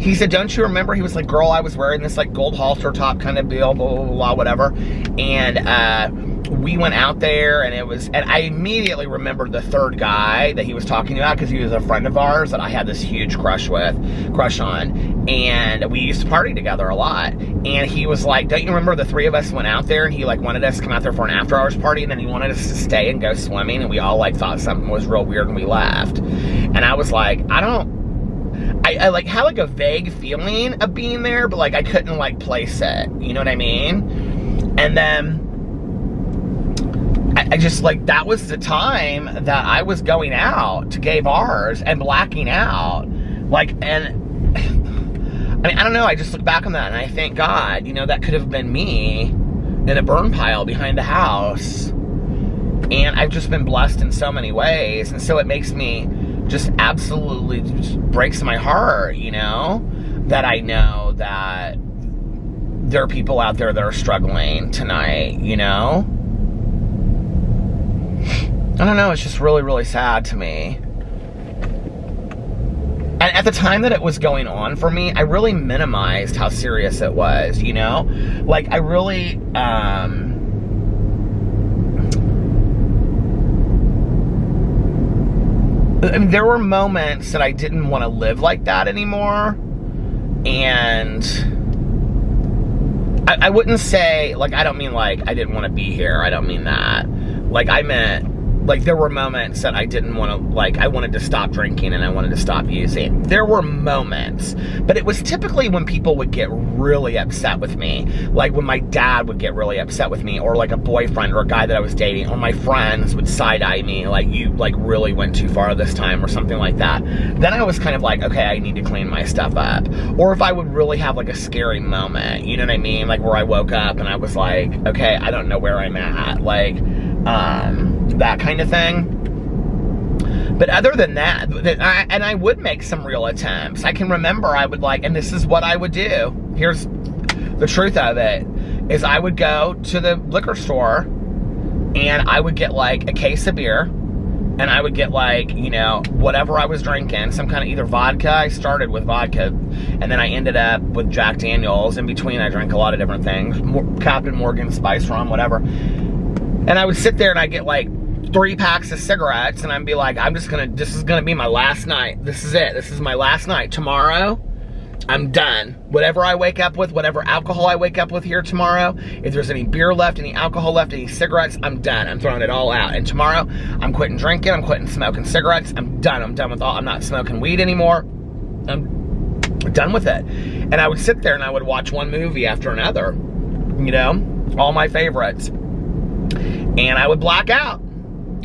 He said, don't you remember? He was like, girl, I was wearing this like gold halter top kind of deal, blah, blah, blah, whatever. And we went out there, and I immediately remembered the third guy that he was talking about, because he was a friend of ours that I had this huge crush on. And we used to party together a lot. And he was like, don't you remember the three of us went out there, and he like wanted us to come out there for an after hours party, and then he wanted us to stay and go swimming, and we all like thought something was real weird, and we left. And I was like, I like had like a vague feeling of being there, but like I couldn't like place it, you know what I mean? And then I just like, that was the time that I was going out to gay bars and blacking out, like, and I mean, I don't know, I just look back on that and I thank God, you know, that could have been me in a burn pile behind the house. And I've just been blessed in so many ways. And so it makes me just absolutely, just breaks my heart, you know, that I know that there are people out there that are struggling tonight, you know? I don't know, it's just really, really sad to me. And at the time that it was going on for me, I really minimized how serious it was, you know? Like, I really, I mean, there were moments that I didn't want to live like that anymore. And I wouldn't say, like, I don't mean like I didn't want to be here. I don't mean that. Like, I meant, like, there were moments that I didn't want to, like, I wanted to stop drinking and I wanted to stop using. There were moments, but it was typically when people would get really upset with me. Like, when my dad would get really upset with me, or like a boyfriend or a guy that I was dating, or my friends would side-eye me, like, you, like, really went too far this time, or something like that. Then I was kind of like, okay, I need to clean my stuff up. Or if I would really have, like, a scary moment, you know what I mean? Like, where I woke up and I was like, okay, I don't know where I'm at. Like, that kind of thing. But other than that, and I would make some real attempts. I can remember I would like, and this is what I would do. Here's the truth of it, is I would go to the liquor store and I would get like a case of beer, and I would get like, you know, whatever I was drinking, some kind of either vodka. I started with vodka, and then I ended up with Jack Daniels. In between, I drank a lot of different things, Captain Morgan, Spice Rum, whatever. And I would sit there and I'd get like 3 packs of cigarettes, and I'd be like, this is gonna be my last night. This is it. This is my last night. Tomorrow, I'm done. Whatever I wake up with, whatever alcohol I wake up with here tomorrow, if there's any beer left, any alcohol left, any cigarettes, I'm done. I'm throwing it all out. And tomorrow, I'm quitting drinking, I'm quitting smoking cigarettes, I'm done. I'm done with all, I'm not smoking weed anymore. I'm done with it. And I would sit there and I would watch one movie after another, you know, all my favorites. And I would black out.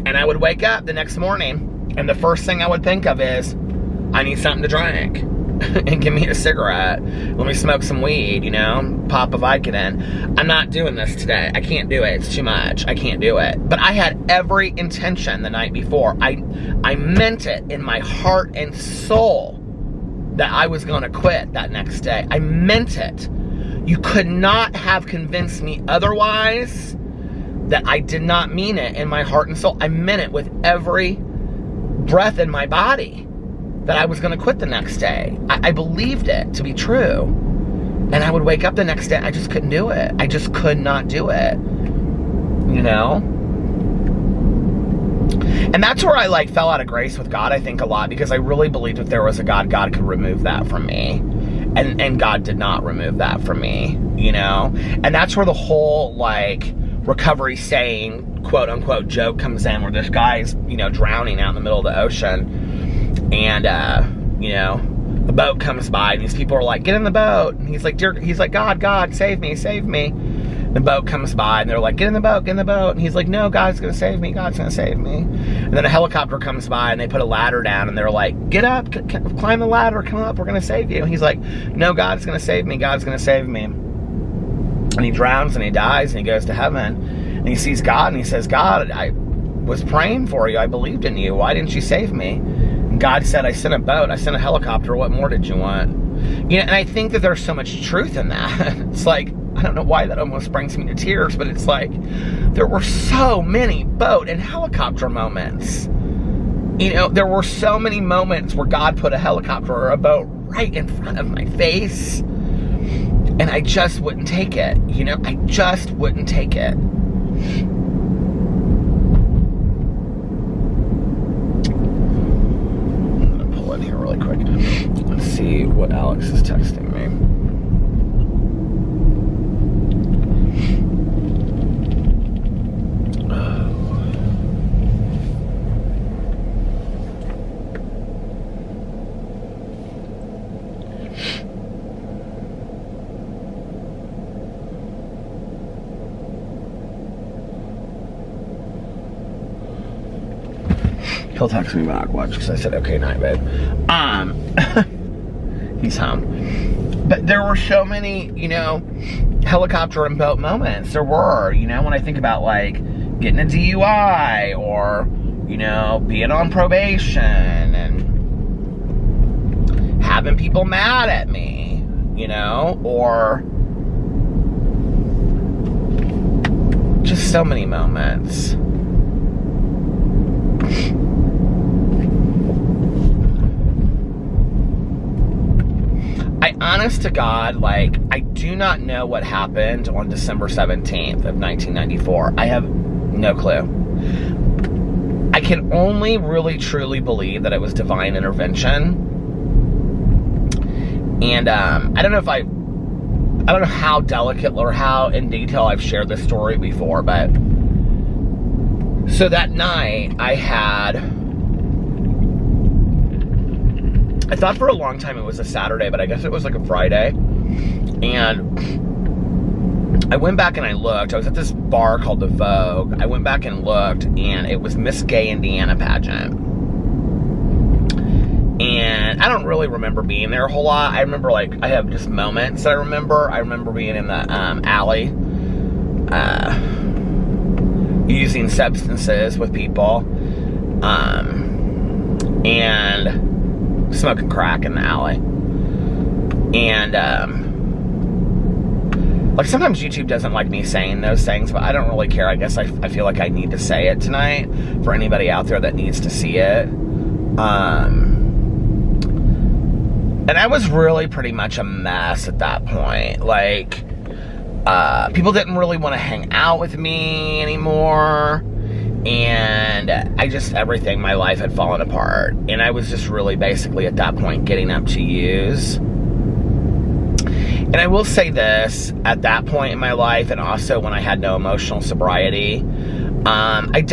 And I would wake up the next morning, and the first thing I would think of is, I need something to drink. And give me a cigarette. Let me smoke some weed, you know, pop a Vicodin. I'm not doing this today. I can't do it. It's too much. I can't do it. But I had every intention the night before. I meant it in my heart and soul that I was going to quit that next day. I meant it. You could not have convinced me otherwise that I did not mean it in my heart and soul. I meant it with every breath in my body that I was going to quit the next day. I believed it to be true. And I would wake up the next day, I just couldn't do it. I just could not do it. You know? And that's where I like fell out of grace with God, I think, a lot, because I really believed if there was a God, God could remove that from me. And God did not remove that from me, you know? And that's where the whole, like, recovery saying, quote unquote, joke comes in, where this guy's, you know, drowning out in the middle of the ocean. And, you know, a boat comes by, and these people are like, get in the boat. And he's like, God, save me, save me. The boat comes by, and they're like, get in the boat, get in the boat. And he's like, no, God's gonna save me, God's gonna save me. And then a helicopter comes by, and they put a ladder down, and they're like, get up, climb the ladder, come up, we're gonna save you. And he's like, no, God's gonna save me, God's gonna save me. And he drowns, and he dies, and he goes to heaven. And he sees God, and he says, God, I was praying for you, I believed in you, why didn't you save me? God said, I sent a boat, I sent a helicopter, what more did you want? You know, and I think that there's so much truth in that. It's like, I don't know why that almost brings me to tears, but it's like, there were so many boat and helicopter moments. You know, there were so many moments where God put a helicopter or a boat right in front of my face, and I just wouldn't take it. You know, I just wouldn't take it. Here really quick. Let's see what Alex is texting me. He'll text me back, watch, because I said, okay, night, babe. He's home. But there were so many, you know, helicopter and boat moments. There were, you know, when I think about, like, getting a DUI, or, you know, being on probation, and having people mad at me, you know, or just so many moments. I, honest to God, like, I do not know what happened on December 17th of 1994. I have no clue. I can only really truly believe that it was divine intervention. And I don't know how delicate or how in detail I've shared this story before, but so that night I thought for a long time it was a Saturday, but I guess it was like a Friday. And I went back and I looked. I was at this bar called the Vogue. I went back and looked, and it was Miss Gay Indiana pageant. And I don't really remember being there a whole lot. I remember, like, I have just moments that I remember. I remember being in the alley, using substances with people. and smoking crack in the alley. And, like, sometimes YouTube doesn't like me saying those things, but I don't really care. I guess I feel like I need to say it tonight for anybody out there that needs to see it. And I was really pretty much a mess at that point. Like, people didn't really want to hang out with me anymore. And everything, my life had fallen apart. And I was just really basically at that point getting up to use. And I will say this, at that point in my life, and also when I had no emotional sobriety, I've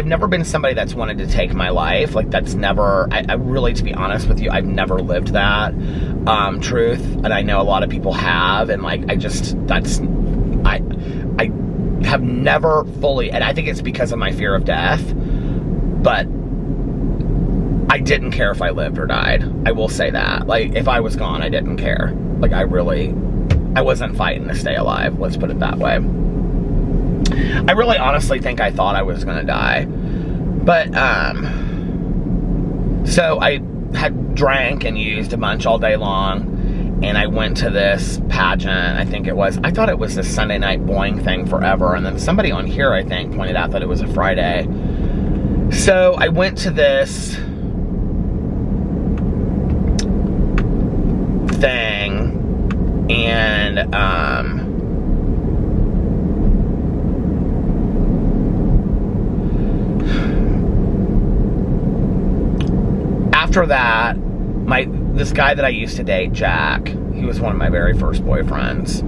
never been somebody that's wanted to take my life. Like, that's never, I really, to be honest with you, I've never lived that truth. And I know a lot of people have, and like, I have never fully, and I think it's because of my fear of death, but I didn't care if I lived or died. I will say that. Like, if I was gone, I didn't care. Like, I wasn't fighting to stay alive. Let's put it that way. I really honestly think I thought I was gonna die. But, so I had drank and used a bunch all day long, and I went to this pageant, I thought it was this Sunday night Boing thing forever, and then somebody on here, I think, pointed out that it was a Friday. So I went to this thing, and, after that, this guy that I used to date, Jack, he was one of my very first boyfriends.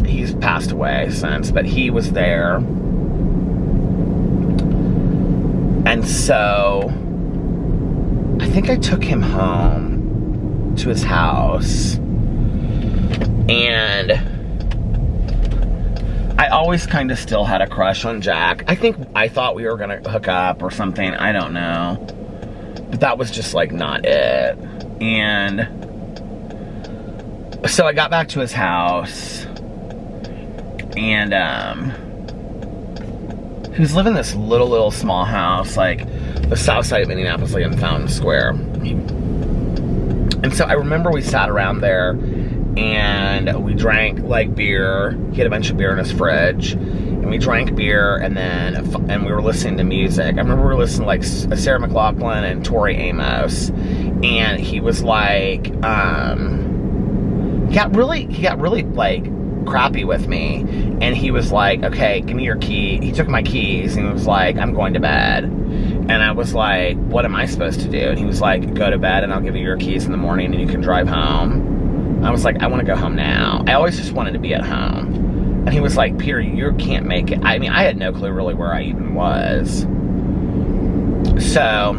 He's passed away since, but he was there. And so, I think I took him home to his house. And I always kind of still had a crush on Jack. I thought we were gonna hook up or something, I don't know. But that was just like not it. And so I got back to his house, and he was living in this little small house, like the south side of Indianapolis, like in Fountain Square. And so I remember we sat around there and we drank like beer. He had a bunch of beer in his fridge, and we drank beer, and we were listening to music. I remember we were listening to like Sarah McLachlan and Tori Amos, and he was like, he got really like crappy with me, and he was like, okay, give me your key. He took my keys and he was like, I'm going to bed. And I was like, what am I supposed to do? And he was like, go to bed and I'll give you your keys in the morning and you can drive home. I was like, I want to go home now. I always just wanted to be at home. And he was like, Peter, you can't make it. I mean, I had no clue really where I even was. So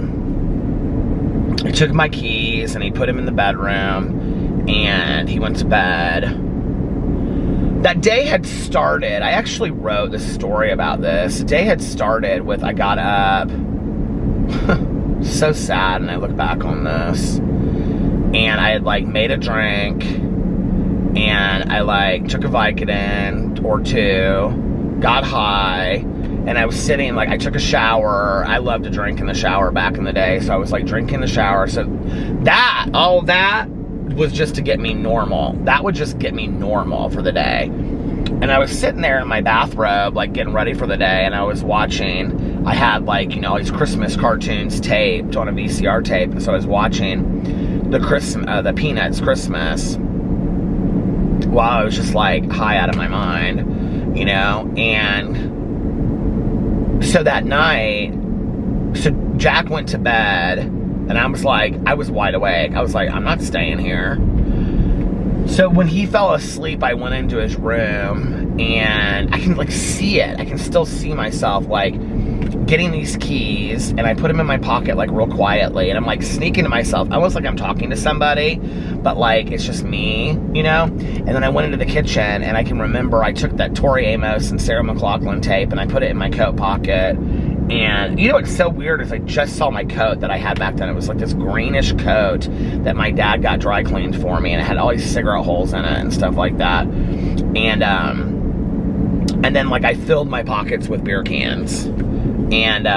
he took my keys and he put them in the bedroom and he went to bed. That day had started, I actually wrote this story about this. The day had started with, I got up, so sad, and I look back on this, and I had like made a drink, and I like took a Vicodin or two, got high, and I was sitting, like I took a shower. I loved to drink in the shower back in the day, so I was like drinking in the shower. So all that was just to get me normal. That would just get me normal for the day. And I was sitting there in my bathrobe, like getting ready for the day, and I was watching, I had like, you know, all these Christmas cartoons taped on a VCR tape, and so I was watching the Peanuts Christmas while I was just like high out of my mind, you know. And so that night, so Jack went to bed, and I was like, I was wide awake. I was like, I'm not staying here. So when he fell asleep, I went into his room, and I can like see it. I can still see myself like getting these keys, and I put them in my pocket like real quietly, and I'm like sneaking to myself, almost like I'm talking to somebody, but like it's just me, you know? And then I went into the kitchen, and I can remember I took that Tori Amos and Sarah McLachlan tape, and I put it in my coat pocket. And you know what's so weird is I just saw my coat that I had back then. It was like this greenish coat that my dad got dry cleaned for me, and it had all these cigarette holes in it and stuff like that. And then like I filled my pockets with beer cans. And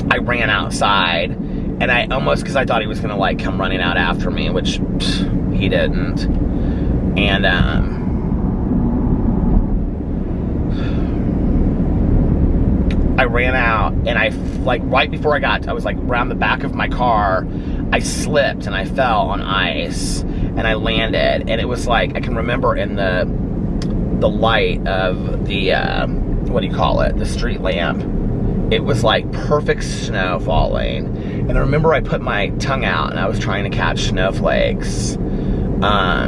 I ran outside, and I almost, because I thought he was gonna like come running out after me, which he didn't. And I ran out, and I like right before I was like around the back of my car, I slipped and I fell on ice, and I landed, and it was like, I can remember in the light of the what do you call it, the street lamp, it was like perfect snow falling. And I remember I put my tongue out and I was trying to catch snowflakes on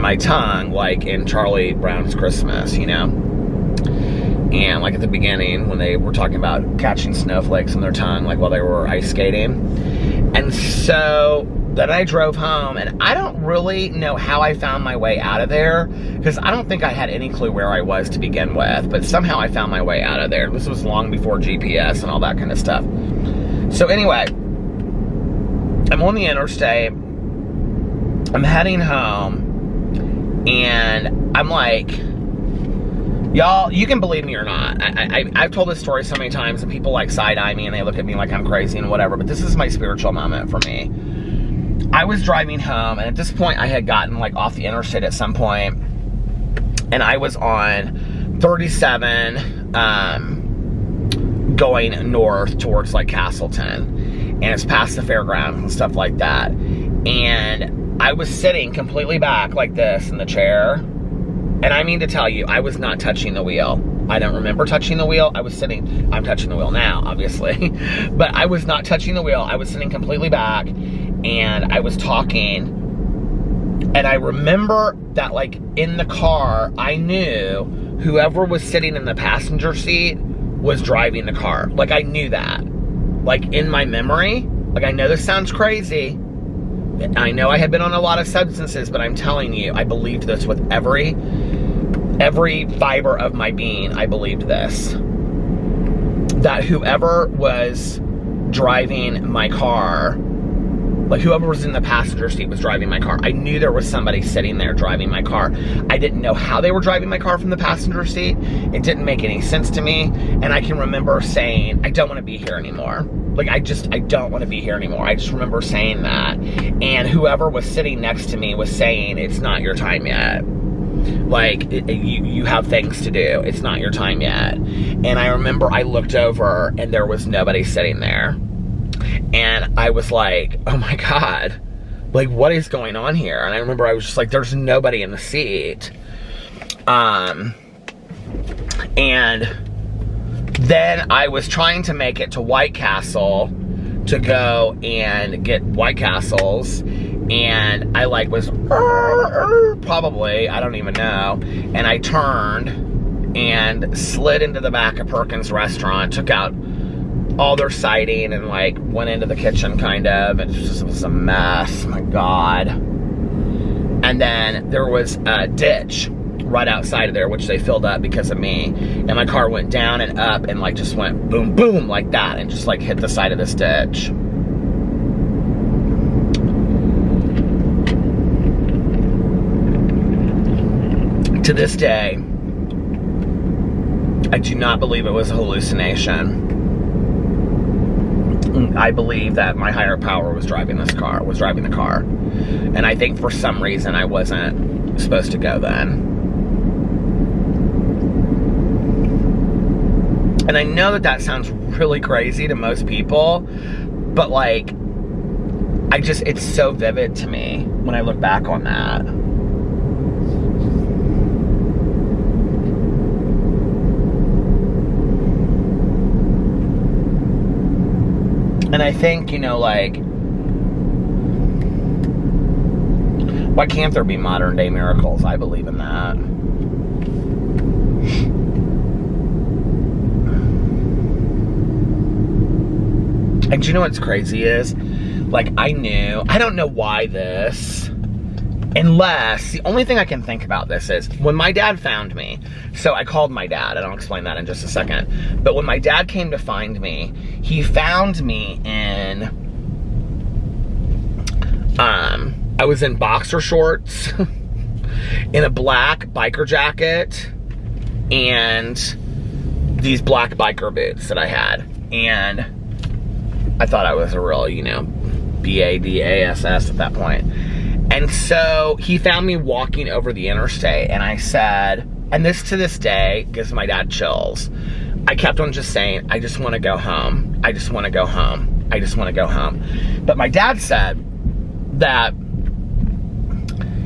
my tongue, like in Charlie Brown's Christmas, you know? And like at the beginning when they were talking about catching snowflakes on their tongue, like while they were ice skating. And so then I drove home, and I don't really know how I found my way out of there, because I don't think I had any clue where I was to begin with, but somehow I found my way out of there. This was long before GPS and all that kind of stuff. So anyway, I'm on the interstate, I'm heading home, and I'm like, y'all, you can believe me or not, I've told this story so many times, and people like side-eye me and they look at me like I'm crazy and whatever, but this is my spiritual moment for me. I was driving home, and at this point I had gotten like off the interstate at some point, and I was on 37 going north towards like Castleton, and it's past the fairgrounds and stuff like that. And I was sitting completely back like this in the chair, and I mean to tell you, I was not touching the wheel. I don't remember touching the wheel. I was sitting, I'm touching the wheel now, obviously, but I was not touching the wheel. I was sitting completely back, and I was talking, and I remember that like in the car, I knew whoever was sitting in the passenger seat was driving the car. Like I knew that, like in my memory. Like I know this sounds crazy. I know I had been on a lot of substances, but I'm telling you, I believed this with every fiber of my being. I believed this, that whoever was driving my car, like whoever was in the passenger seat was driving my car. I knew there was somebody sitting there driving my car. I didn't know how they were driving my car from the passenger seat. It didn't make any sense to me. And I can remember saying, I don't want to be here anymore. Like I don't want to be here anymore. I just remember saying that. And whoever was sitting next to me was saying, it's not your time yet. Like, you have things to do. It's not your time yet. And I remember I looked over and there was nobody sitting there. And I was like, oh my God, like what is going on here? And I remember I was just like, there's nobody in the seat. And then I was trying to make it to White Castle to go and get White Castles. And I like was probably, I don't even know. And I turned and slid into the back of Perkins Restaurant, took out all their siding, and like went into the kitchen kind of, and it was a mess, my God. And then there was a ditch right outside of there, which they filled up because of me. And my car went down and up and like just went boom, boom like that, and just like hit the side of this ditch. To this day, I do not believe it was a hallucination. I believe that my higher power was driving the car. And I think for some reason I wasn't supposed to go then. And I know that that sounds really crazy to most people, but like, it's so vivid to me when I look back on that. And I think, you know, like, why can't there be modern day miracles? I believe in that. And you know what's crazy is, like, I don't know why this, unless, the only thing I can think about this is, when my dad found me, so I called my dad, and I'll explain that in just a second, but when my dad came to find me, he found me in, I was in boxer shorts, in a black biker jacket, and these black biker boots that I had. And I thought I was a real, you know, B-A-D-A-S-S at that point. And so he found me walking over the interstate, and I said, and this to this day gives my dad chills. I kept on just saying, I just want to go home. I just want to go home. I just want to go home. But my dad said that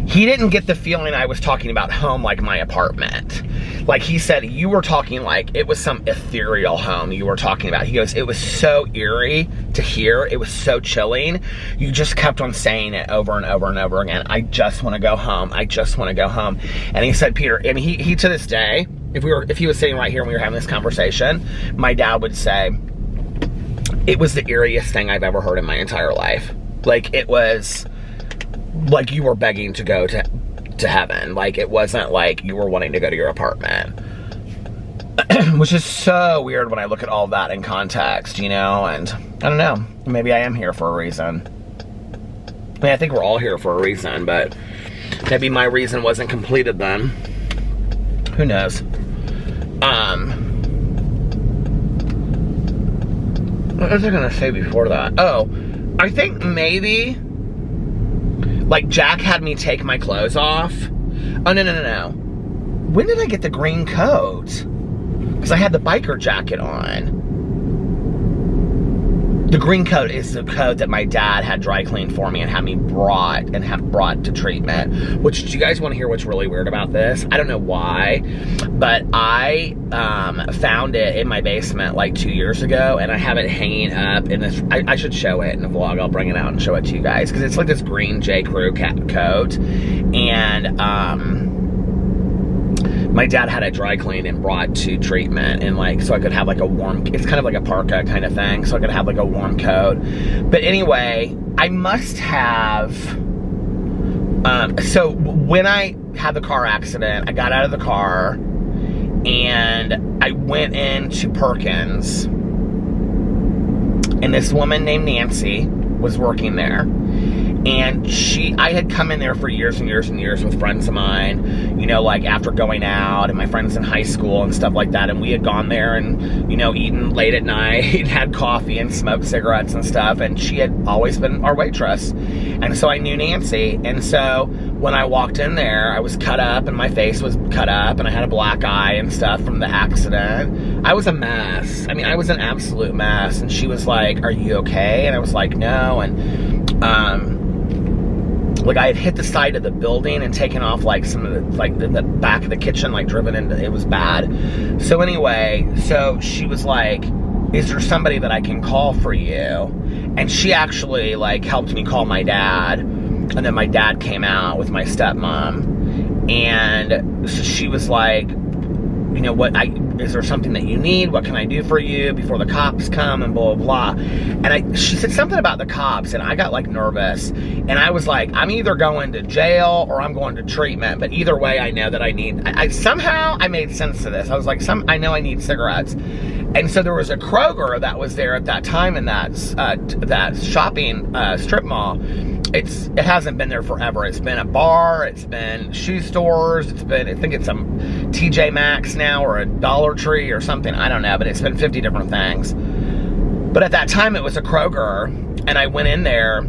he didn't get the feeling I was talking about home like my apartment. Like he said, you were talking like it was some ethereal home you were talking about. He goes, it was so eerie to hear. It was so chilling. You just kept on saying it over and over and over again. I just want to go home. I just want to go home. And he said, Peter, and he to this day, if he was sitting right here and we were having this conversation, my dad would say, it was the eeriest thing I've ever heard in my entire life. Like it was like you were begging to go to heaven. Like it wasn't like you were wanting to go to your apartment. Which is so weird when I look at all that in context, you know, and I don't know, maybe I am here for a reason. I mean, I think we're all here for a reason, but maybe my reason wasn't completed then. Who knows? What was I gonna say before that? Oh, I think maybe like Jack had me take my clothes off. Oh, no. When did I get the green coat? Because I had the biker jacket on. The green coat is the coat that my dad had dry cleaned for me and had me brought to treatment. Which, do you guys want to hear what's really weird about this? I don't know why, but I found it in my basement like 2 years ago, and I have it hanging up in this. I should show it in a vlog. I'll bring it out and show it to you guys because it's like this green J. Crew coat, and my dad had it dry cleaned and brought to treatment, and like, so I could have like a warm, it's kind of like a parka kind of thing, so I could have like a warm coat. But anyway, I must have, so when I had the car accident, I got out of the car and I went into Perkins, and this woman named Nancy was working there. And I had come in there for years and years and years with friends of mine, you know, like after going out, and my friends in high school and stuff like that. And we had gone there and, you know, eaten late at night, had coffee and smoked cigarettes and stuff. And she had always been our waitress. And so I knew Nancy. And so when I walked in there, I was cut up and my face was cut up and I had a black eye and stuff from the accident. I was a mess. I mean, I was an absolute mess. And she was like, "Are you okay?" And I was like, "No." And, like I had hit the side of the building and taken off like some of the, like the back of the kitchen, like driven into, it was bad. So anyway, so she was like, "Is there somebody that I can call for you?" And she actually like helped me call my dad. And then my dad came out with my stepmom. And so she was like, you know, is there something that you need? What can I do for you before the cops come and blah, blah, blah. And she said something about the cops, and I got like nervous. And I was like, I'm either going to jail or I'm going to treatment. But either way, I know that I need, somehow I made sense to this. I was like, I know I need cigarettes. And so there was a Kroger that was there at that time in that shopping strip mall. It hasn't been there forever. It's been a bar, it's been shoe stores, it's been, I think it's some TJ Maxx now or a Dollar Tree or something, I don't know, but it's been 50 different things. But at that time it was a Kroger, and I went in there,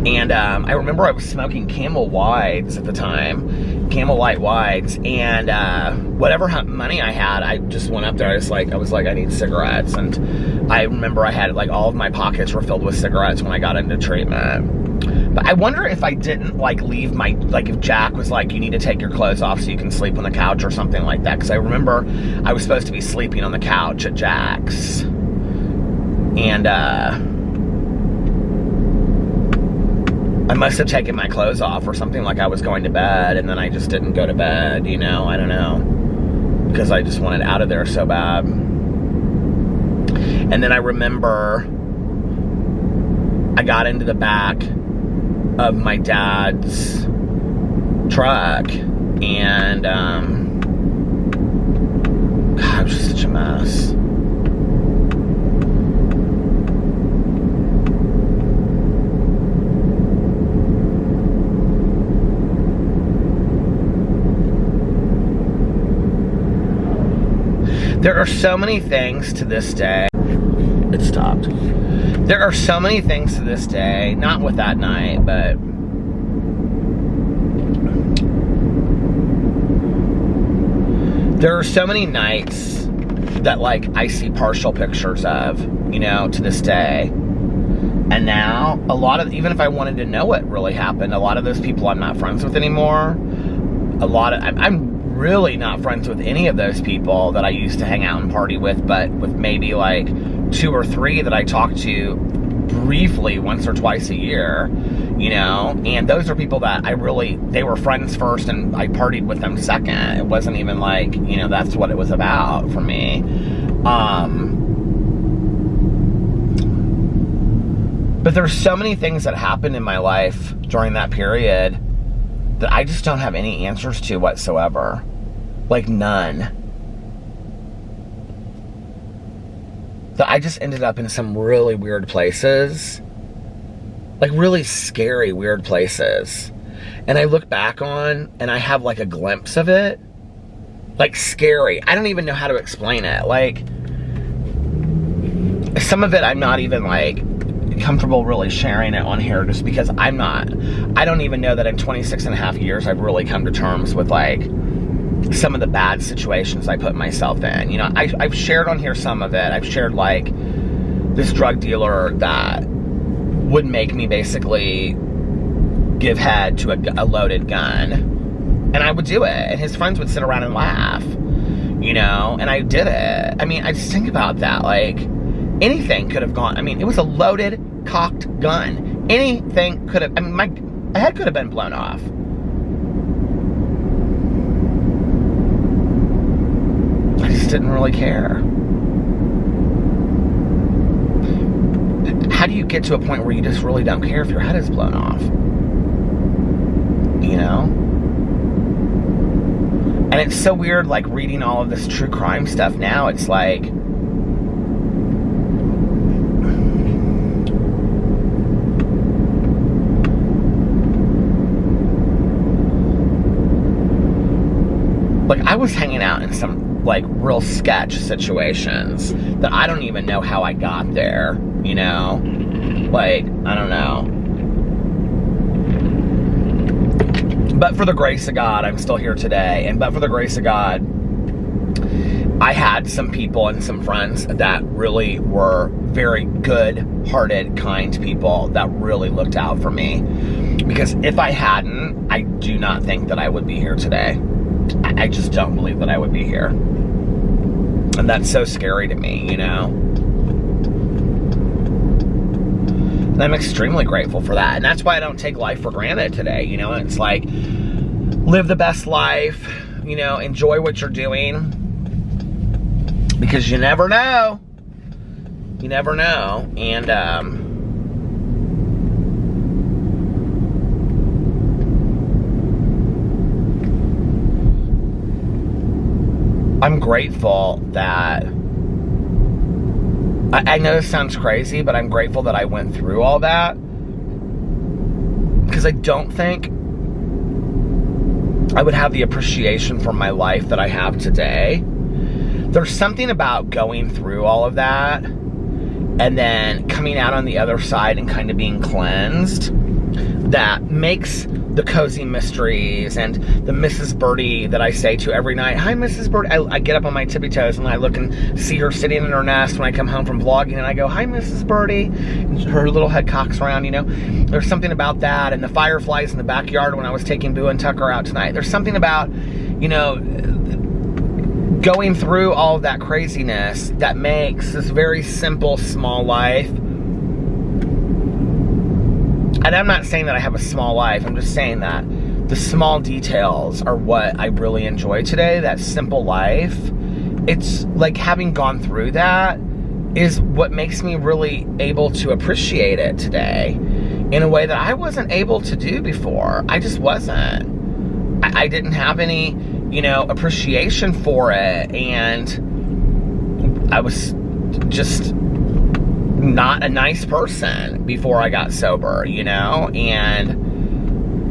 and I remember I was smoking Camel Wides at the time, Camel Light Wides, and whatever money I had, I just went up there. I was like, I need cigarettes. And I remember I had like all of my pockets were filled with cigarettes when I got into treatment. But I wonder if I didn't like leave my, like if Jack was like, you need to take your clothes off so you can sleep on the couch or something like that. Because I remember I was supposed to be sleeping on the couch at Jack's. And I must have taken my clothes off or something, like I was going to bed, and then I just didn't go to bed, you know, I don't know, because I just wanted out of there so bad. And then I remember I got into the back of my dad's truck, and God, it was just such a mess. There are so many things to this day. It stopped. There are so many things to this day, not with that night, but there are so many nights that, like, I see partial pictures of, you know, to this day. And now, a lot of, even if I wanted to know what really happened, a lot of those people I'm not friends with anymore. I'm really not friends with any of those people that I used to hang out and party with, but with maybe like 2 or 3 that I talk to briefly once or twice a year, you know, and those are people that they were friends first and I partied with them second. It wasn't even like, you know, that's what it was about for me. But there's so many things that happened in my life during that period that I just don't have any answers to whatsoever. Like, none. That I just ended up in some really weird places. Like, really scary, weird places. And I look back on, and I have, like, a glimpse of it. Like, scary. I don't even know how to explain it. Like, some of it I'm not even, like, comfortable really sharing it on here just because I don't even know that in 26 and a half years I've really come to terms with, like, some of the bad situations I put myself in. You know, I've shared on here some of it. I've shared, like, this drug dealer that would make me basically give head to a loaded gun. And I would do it. And his friends would sit around and laugh. You know? And I did it. I mean, I just think about that. Like, anything could have gone. I mean, it was a loaded, cocked gun. Anything could have. I mean, my head could have been blown off. I just didn't really care. How do you get to a point where you just really don't care if your head is blown off? You know? And it's so weird, like, reading all of this true crime stuff now. It's like, I was hanging out in some, like, real sketch situations that I don't even know how I got there, you know? Like, I don't know. But for the grace of God, I'm still here today. And but for the grace of God, I had some people and some friends that really were very good-hearted, kind people that really looked out for me. Because if I hadn't, I do not think that I would be here today. I just don't believe that I would be here. And that's so scary to me, you know? And I'm extremely grateful for that. And that's why I don't take life for granted today, you know? It's like, live the best life, you know, enjoy what you're doing. Because you never know. You never know. And, I'm grateful that, I know this sounds crazy, but I'm grateful that I went through all that. Because I don't think I would have the appreciation for my life that I have today. There's something about going through all of that and then coming out on the other side and kind of being cleansed that makes the cozy mysteries and the Mrs. Birdie that I say to every night. Hi, Mrs. Birdie. I get up on my tippy toes and I look and see her sitting in her nest when I come home from vlogging, and I go, hi, Mrs. Birdie. And her little head cocks around, you know. There's something about that, and the fireflies in the backyard when I was taking Boo and Tucker out tonight. There's something about, you know, going through all of that craziness that makes this very simple, small life. And I'm not saying that I have a small life. I'm just saying that the small details are what I really enjoy today. That simple life. It's like having gone through that is what makes me really able to appreciate it today in a way that I wasn't able to do before. I just wasn't. I didn't have any, you know, appreciation for it. And I was just not a nice person before I got sober, you know? And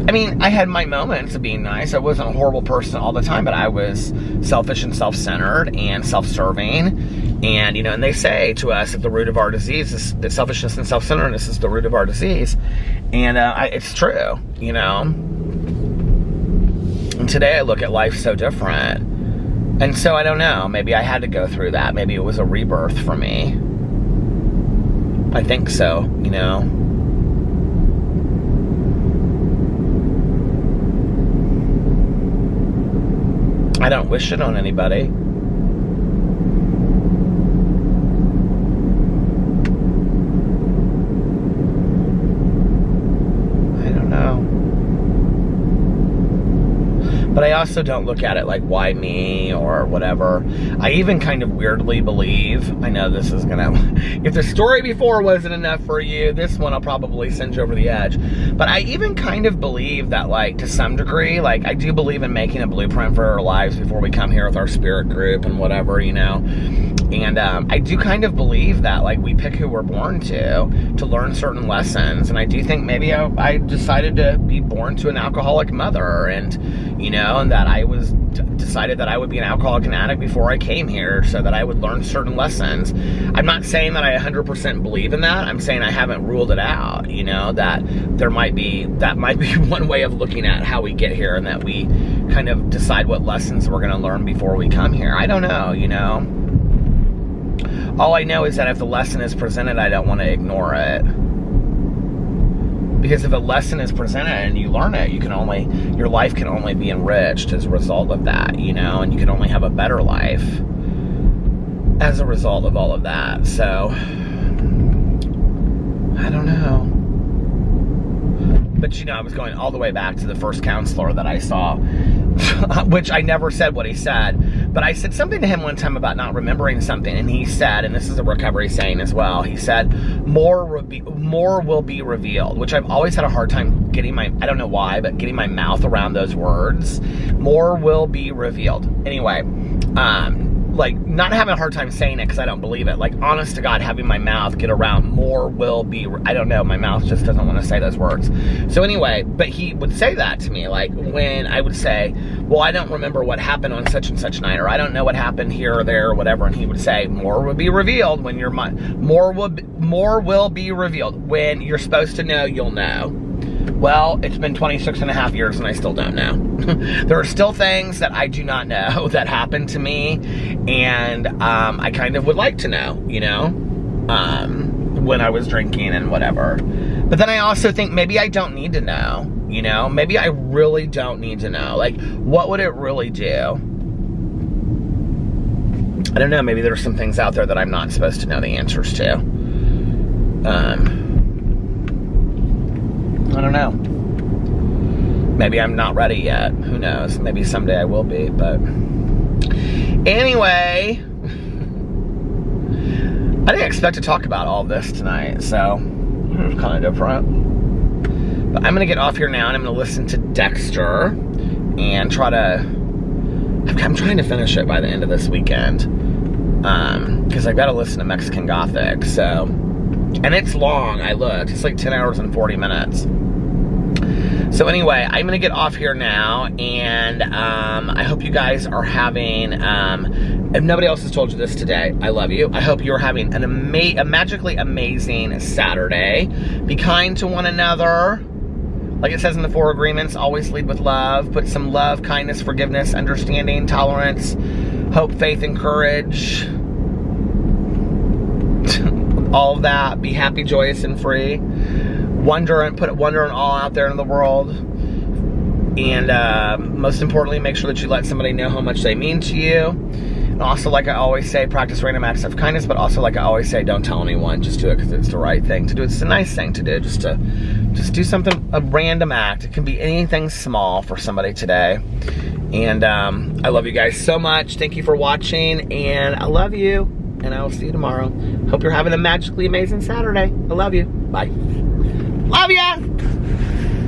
I mean, I had my moments of being nice. I wasn't a horrible person all the time, but I was selfish and self-centered and self-serving. And, you know, and they say to us that the root of our disease is that selfishness and self-centeredness is the root of our disease. And it's true, you know. And today I look at life so different. And so I don't know, maybe I had to go through that. Maybe it was a rebirth for me. I think so, you know. I don't wish it on anybody. I don't know. But I also don't look at it like, why me or whatever. I even kind of weirdly believe, I know this is gonna, if the story before wasn't enough for you, this one I'll probably send you over the edge. But I even kind of believe that, like, to some degree, like, I do believe in making a blueprint for our lives before we come here with our spirit group and whatever, you know. And I do kind of believe that, like, we pick who we're born to learn certain lessons. And I do think maybe I decided to be born to an alcoholic mother, and, you know, and that I was decided that I would be an alcoholic and addict before I came here so that I would learn certain lessons. I'm not saying that I 100% believe in that. I'm saying I haven't ruled it out, you know, that that might be one way of looking at how we get here, and that we kind of decide what lessons we're going to learn before we come here. I don't know, you know. All I know is that if the lesson is presented, I don't want to ignore it. Because if a lesson is presented and you learn it, your life can only be enriched as a result of that, you know, and you can only have a better life as a result of all of that. So, I don't know. But, you know, I was going all the way back to the first counselor that I saw, which I never said what he said, but I said something to him one time about not remembering something, and he said, and this is a recovery saying as well, he said, more will be revealed, which I've always had a hard time getting I don't know why, but getting my mouth around those words. More will be revealed. Anyway, like, not having a hard time saying it because I don't believe it. Like, honest to God, having my mouth get around more will be, I don't know, my mouth just doesn't want to say those words. So anyway, but he would say that to me, like, when I would say, well, I don't remember what happened on such and such night, or I don't know what happened here or there or whatever, and he would say, more will be revealed when you're, more will be revealed. When you're supposed to know, you'll know. Well, it's been 26 and a half years and I still don't know. There are still things that I do not know that happened to me, and I kind of would like to know, you know, when I was drinking and whatever. But then I also think maybe I don't need to know, you know, maybe I really don't need to know. Like, what would it really do? I don't know, maybe there's some things out there that I'm not supposed to know the answers to. I don't know. Maybe I'm not ready yet. Who knows? Maybe someday I will be, but anyway, I didn't expect to talk about all this tonight, so it's kind of different. But I'm going to get off here now, and I'm going to listen to Dexter and try to, I'm trying to finish it by the end of this weekend, because I've got to listen to Mexican Gothic, so, and it's long. I looked. It's like 10 hours and 40 minutes. So anyway, I'm going to get off here now, and I hope you guys are having, if nobody else has told you this today, I love you. I hope you're having a magically amazing Saturday. Be kind to one another. Like it says in the 4 agreements, always lead with love. Put some love, kindness, forgiveness, understanding, tolerance, hope, faith, and courage. All of that. Be happy, joyous, and free. Put wonder and awe out there in the world. And most importantly, make sure that you let somebody know how much they mean to you. And also, like I always say, practice random acts of kindness, but also, like I always say, don't tell anyone. Just do it because it's the right thing to do. It's a nice thing to do. Just do something, a random act. It can be anything small for somebody today. And I love you guys so much. Thank you for watching, and I love you. And I will see you tomorrow. Hope you're having a magically amazing Saturday. I love you. Bye. Love ya!